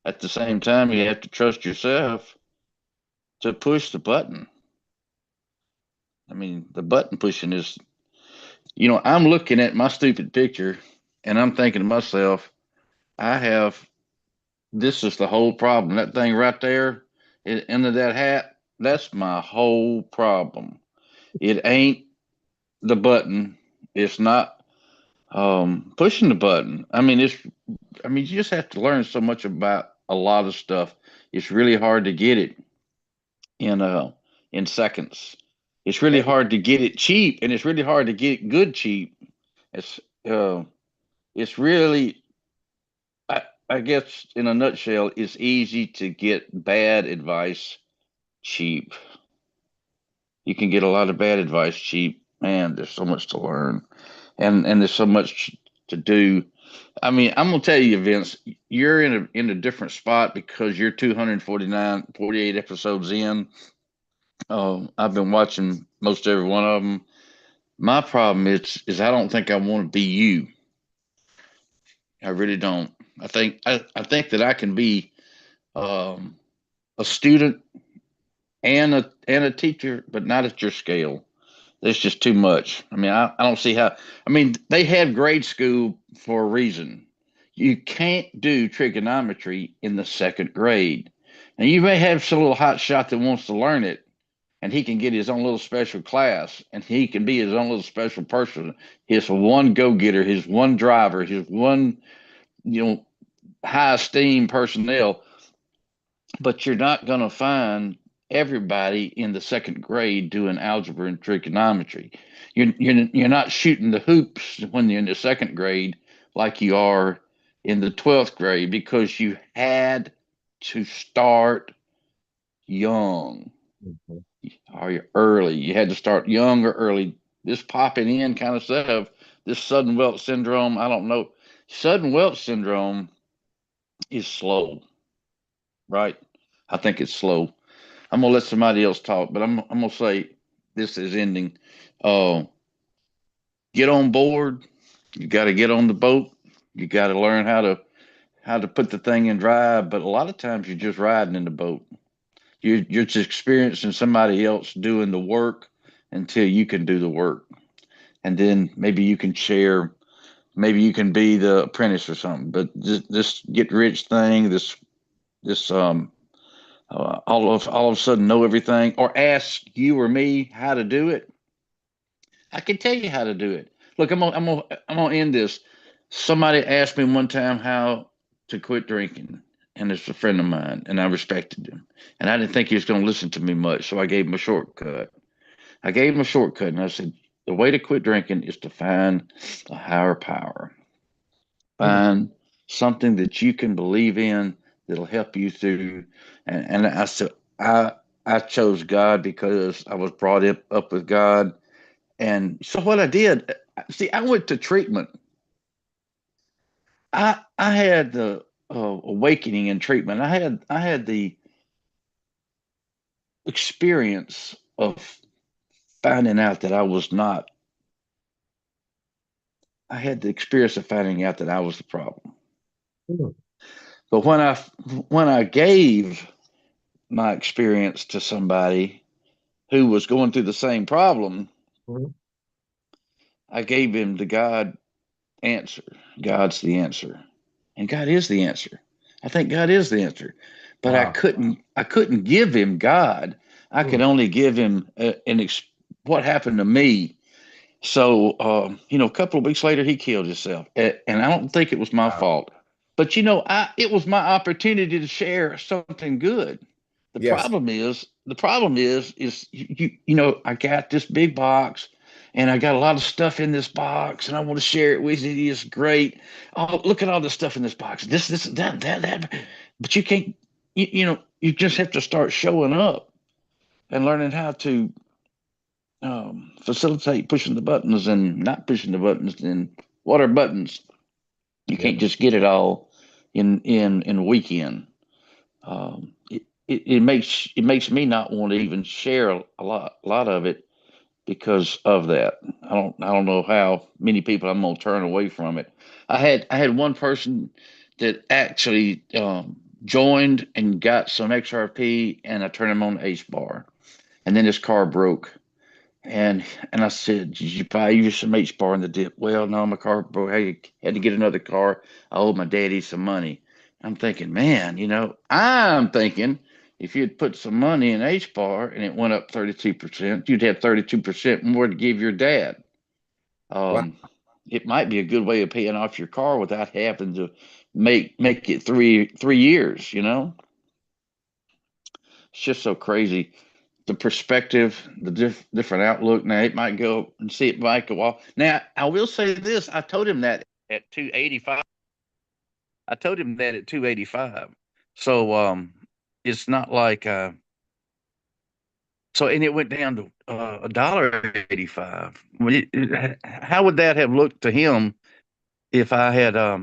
At the same time, you have to trust yourself to push the button. I mean, the button pushing is, I'm looking at my stupid picture and I'm thinking to myself, this is the whole problem. That thing right there, into that hat, that's my whole problem. It ain't the button. It's not pushing the button. You just have to learn so much about a lot of stuff. It's really hard to get it in seconds. It's really hard to get it cheap, and it's really hard to get it good cheap. It's uh, it's really, I guess, in a nutshell, it's easy to get bad advice cheap. You can get a lot of bad advice cheap. Man, there's so much to learn. and there's so much to do. I mean, I'm gonna tell you, Vince, you're in a different spot because you're 48 episodes in. I've been watching most every one of them. My problem is I don't think I want to be you. I really don't. I think that I can be um, a student and a teacher, but not at your scale. There's just too much. I mean, I don't see how. I mean, they have grade school for a reason. You can't do trigonometry in the second grade. And you may have some little hot shot that wants to learn it, and he can get his own little special class, and he can be his own little special person. His one go getter, his one driver, his one, you know, high esteem personnel. But you're not going to find everybody in the second grade doing algebra and trigonometry. You're not shooting the hoops when you're in the second grade like you are in the 12th grade because you had to start young Mhm. or early. You had to start young or early. This popping in kind of stuff, this sudden wealth syndrome, I don't know. Sudden wealth syndrome is slow, right? I think it's slow. I'm gonna let somebody else talk, but I'm gonna say this is ending. Uh, get on board. You got to get on the boat. You got to learn how to put the thing in drive. But a lot of times you're just riding in the boat. You're just experiencing somebody else doing the work until you can do the work, and then maybe you can share. Maybe you can be the apprentice or something. But this get rich thing, this all of a sudden know everything or ask you or me how to do it. I can tell you how to do it. Look, I'm gonna end this. Somebody asked me one time how to quit drinking, and it's a friend of mine, and I respected him, and I didn't think he was going to listen to me much, so I gave him a shortcut. I gave him a shortcut, and I said, the way to quit drinking is to find a higher power. Mm. Find something that you can believe in that'll help you through. And I said, I chose God because I was brought up with God. And so what I did, see, I went to treatment. I had the awakening in treatment. I had the experience of finding out that I was not. I had the experience of finding out that I was the problem. Mm. But when I gave my experience to somebody who was going through the same problem, Mhm. I gave him the God answer. God's the answer. And God is the answer. I think God is the answer. But Wow. I couldn't give him God. I could Mm. only give him what happened to me. So, a couple of weeks later, he killed himself, and I don't think it was my Wow. fault. But it was my opportunity to share something good. Yes. The problem is I got this big box, and I got a lot of stuff in this box, and I want to share it with you. It's great. Oh, look at all the stuff in this box. This, that. But you can't. You just have to start showing up and learning how to facilitate pushing the buttons and not pushing the buttons and what are buttons. You Yeah. can't just get it all in a weekend. It makes me not want to even share a lot of it because of that. I don't know how many people I'm gonna turn away from it. I had one person that actually joined and got some XRP, and I turned him on the Ace bar, and then his car broke. And I said, did you buy you some H bar in the dip? Well, no, my car broke. I had to get another car. I owed my daddy some money. I'm thinking, man, I'm thinking if you'd put some money in H bar and it went up 32%, you'd have 32% more to give your dad. Wow. It might be a good way of paying off your car without having to make it three years, It's just so crazy. The perspective, the different outlook. Now it might go and see it might go off. Now I will say this: I told him that at 285. I told him that at 285. So it's not like So, and it went down to $1.85. How would that have looked to him if I had if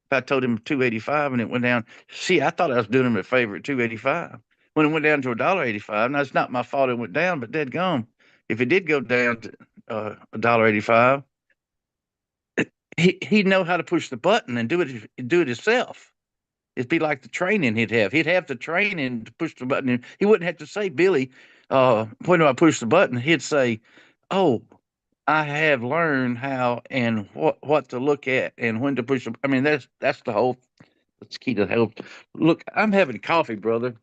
I told him 285 and it went down? See, I thought I was doing him a favor at 285. When it went down to $1.85, now it's not my fault it went down, but dadgum, if it did go down to $1.85, he'd know how to push the button and do it himself. It'd be like the training he'd have. He'd have the training to push the button. And he wouldn't have to say, Billy, when do I push the button? He'd say, oh, I have learned how and what to look at and when to push them. I mean, that's key to the whole. Look, I'm having coffee, brother.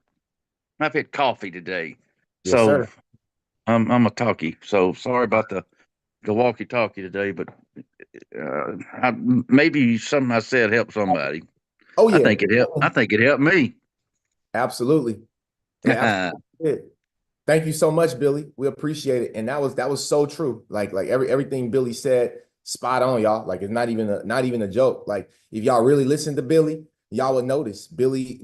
I've had coffee today. Yes, So sir. I'm a talkie. So sorry about the walkie-talkie today, but maybe something I said helped somebody. Oh yeah, I think it helped me. absolutely. Yeah, absolutely. Thank you so much, Billy. We appreciate it. And that was so true. Like everything Billy said, spot on, y'all. Like it's not even a joke. Like if y'all really listen to Billy, y'all would notice Billy,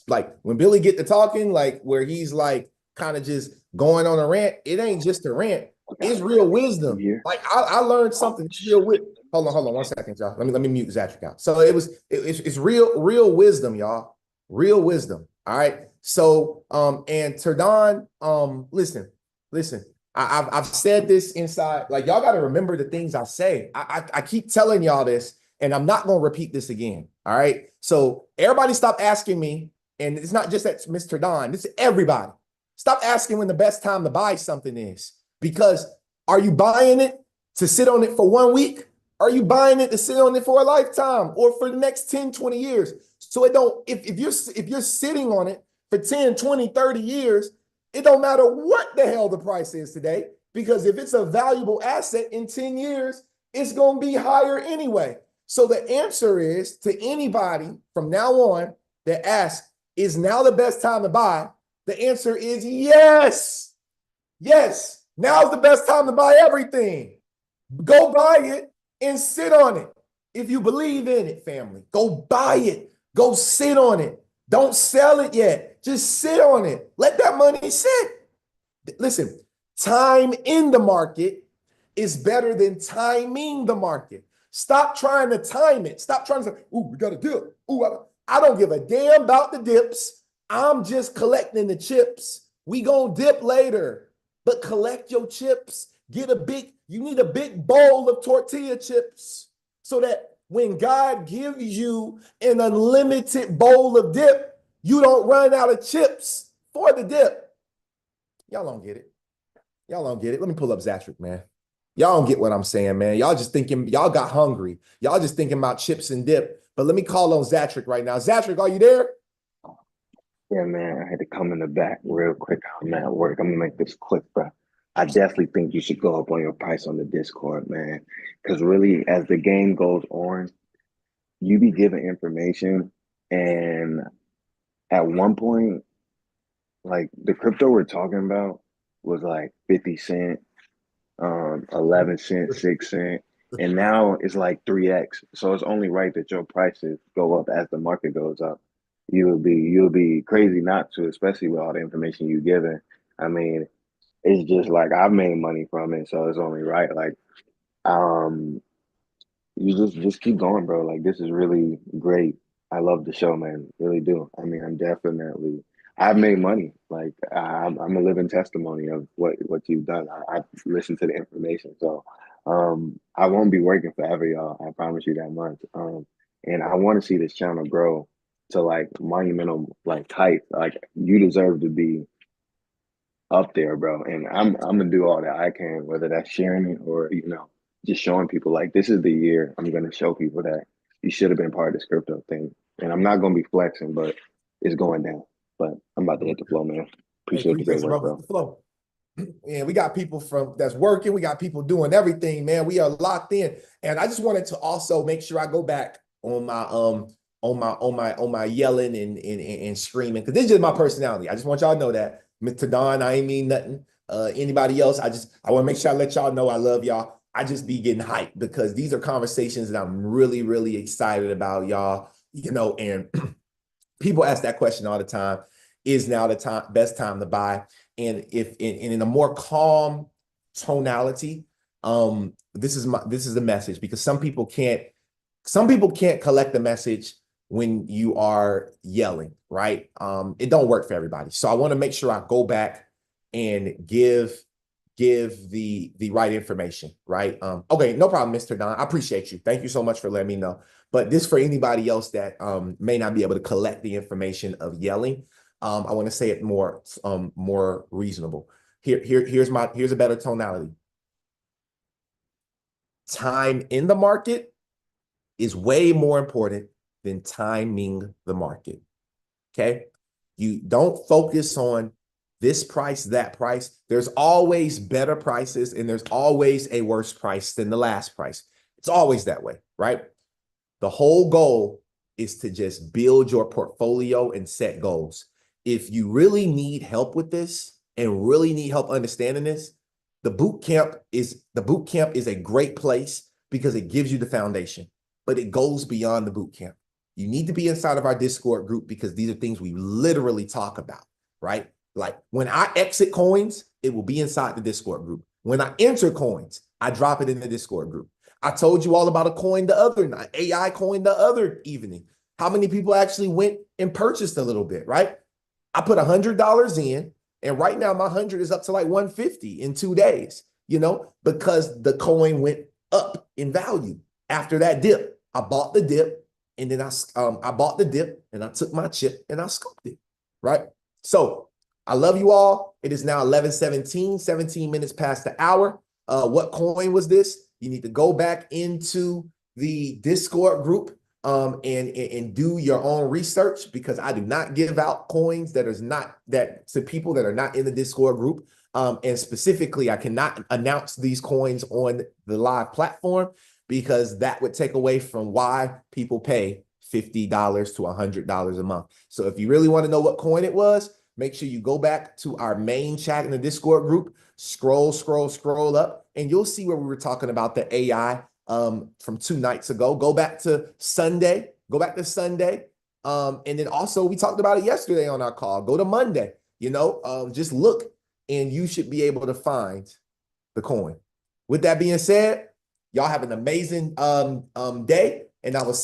like when Billy get to talking, like where he's like kind of just going on a rant, it ain't just a rant. It's real wisdom. Like I learned something. It's real hold on 1 second, y'all. Let me mute Zatrick out. So it's real wisdom, y'all. Real wisdom. All right. So and Terdon, listen. I've said this inside. Like y'all got to remember the things I say. I keep telling y'all this, and I'm not gonna repeat this again. All right. So everybody stop asking me, and it's not just that Mr. Don, it's everybody. Stop asking when the best time to buy something is. Because are you buying it to sit on it for 1 week? Are you buying it to sit on it for a lifetime or for the next 10, 20 years? So it don't, if you're sitting on it for 10, 20, 30 years, it don't matter what the hell the price is today, because if it's a valuable asset in 10 years, it's going to be higher anyway. So the answer is to anybody from now on that asks, is now the best time to buy? The answer is yes. Yes. Now's the best time to buy everything. Go buy it and sit on it. If you believe in it, family, go buy it. Go sit on it. Don't sell it yet. Just sit on it. Let that money sit. Listen, time in the market is better than timing the market. Stop trying to time it. Stop trying to say, ooh, we got a dip. Ooh, I don't give a damn about the dips. I'm just collecting the chips. We gonna dip later. But collect your chips. You need a big bowl of tortilla chips so that when God gives you an unlimited bowl of dip, you don't run out of chips for the dip. Y'all don't get it. Y'all don't get it. Let me pull up Zatrick, man. Y'all don't get what I'm saying, man. Y'all just thinking, y'all got hungry. Y'all just thinking about chips and dip. But let me call on Zatrick right now. Zatrick, are you there? Yeah, man, I had to come in the back real quick. I'm at work. I'm gonna make this quick, bro. I definitely think you should go up on your price on the Discord, man. Because really, as the game goes on, you be given information, and at one point, like the crypto we're talking about was like 50 cent, 11 cent, 6 cent, and now it's like 3x. So it's only right that your prices go up as the market goes up. You'll be crazy not to, especially with all the information you're given. I mean, it's just like I've made money from it, so it's only right. Like, um, you just keep going, bro. Like this is really great. I love the show, man. Really do. I mean, I've made money. Like I'm a living testimony of what you've done. I've listened to the information, so I won't be working forever, y'all. I promise you that much. And I want to see this channel grow to like monumental like heights. Like you deserve to be up there, bro. And I'm gonna do all that I can, whether that's sharing it or just showing people like this is the year I'm gonna show people that you should have been part of this crypto thing. And I'm not gonna be flexing, but it's going down. But I'm about to hit the flow, man. Appreciate the great work, bro. The flow. And we got people that's working. We got people doing everything, man. We are locked in. And I just wanted to also make sure I go back on my yelling and screaming, because this is just my personality. I just want y'all to know that. Mr. Don, I ain't mean nothing. Anybody else, I want to make sure I let y'all know I love y'all. I just be getting hyped because these are conversations that I'm really, really excited about, y'all. And people ask that question all the time. is now the best time to buy. And if in a more calm tonality, this is the message, because some people can't collect the message when you are yelling, right? It don't work for everybody. So I want to make sure I go back and give the right information, right? Okay, no problem, Mr. Don. I appreciate you. Thank you so much for letting me know. But this for anybody else that may not be able to collect the information of yelling. I want to say it more reasonable. Here's a better tonality. Time in the market is way more important than timing the market. Okay? You don't focus on this price, that price. There's always better prices, and there's always a worse price than the last price. It's always that way, right? The whole goal is to just build your portfolio and set goals. If you really need help with this and really need help understanding this, the boot camp is a great place because it gives you the foundation, but it goes beyond the boot camp. You need to be inside of our Discord group because these are things we literally talk about, right? Like when I exit coins, it will be inside the Discord group. When I enter coins, I drop it in the Discord group. I told you all about a coin the other night, AI coin the other evening. How many people actually went and purchased a little bit, right? I put $100 in, and right now my 100 is up to like 150 in 2 days, because the coin went up in value after that dip. I bought the dip, and then I bought the dip, and I took my chip and I scoped it, right? So I love you all. It is now 11:17, 17 minutes past the hour. What coin was this? You need to go back into the Discord group and do your own research, because I do not give out coins to people that are not in the Discord group. And specifically, I cannot announce these coins on the live platform because that would take away from why people pay $50 to $100 a month. So if you really want to know what coin it was, make sure you go back to our main chat in the Discord group, scroll up, and you'll see where we were talking about the AI from 2 nights ago. Go back to Sunday. And then also we talked about it yesterday on our call. Go to Monday, just look, and you should be able to find the coin. With that being said, y'all have an amazing day, and I will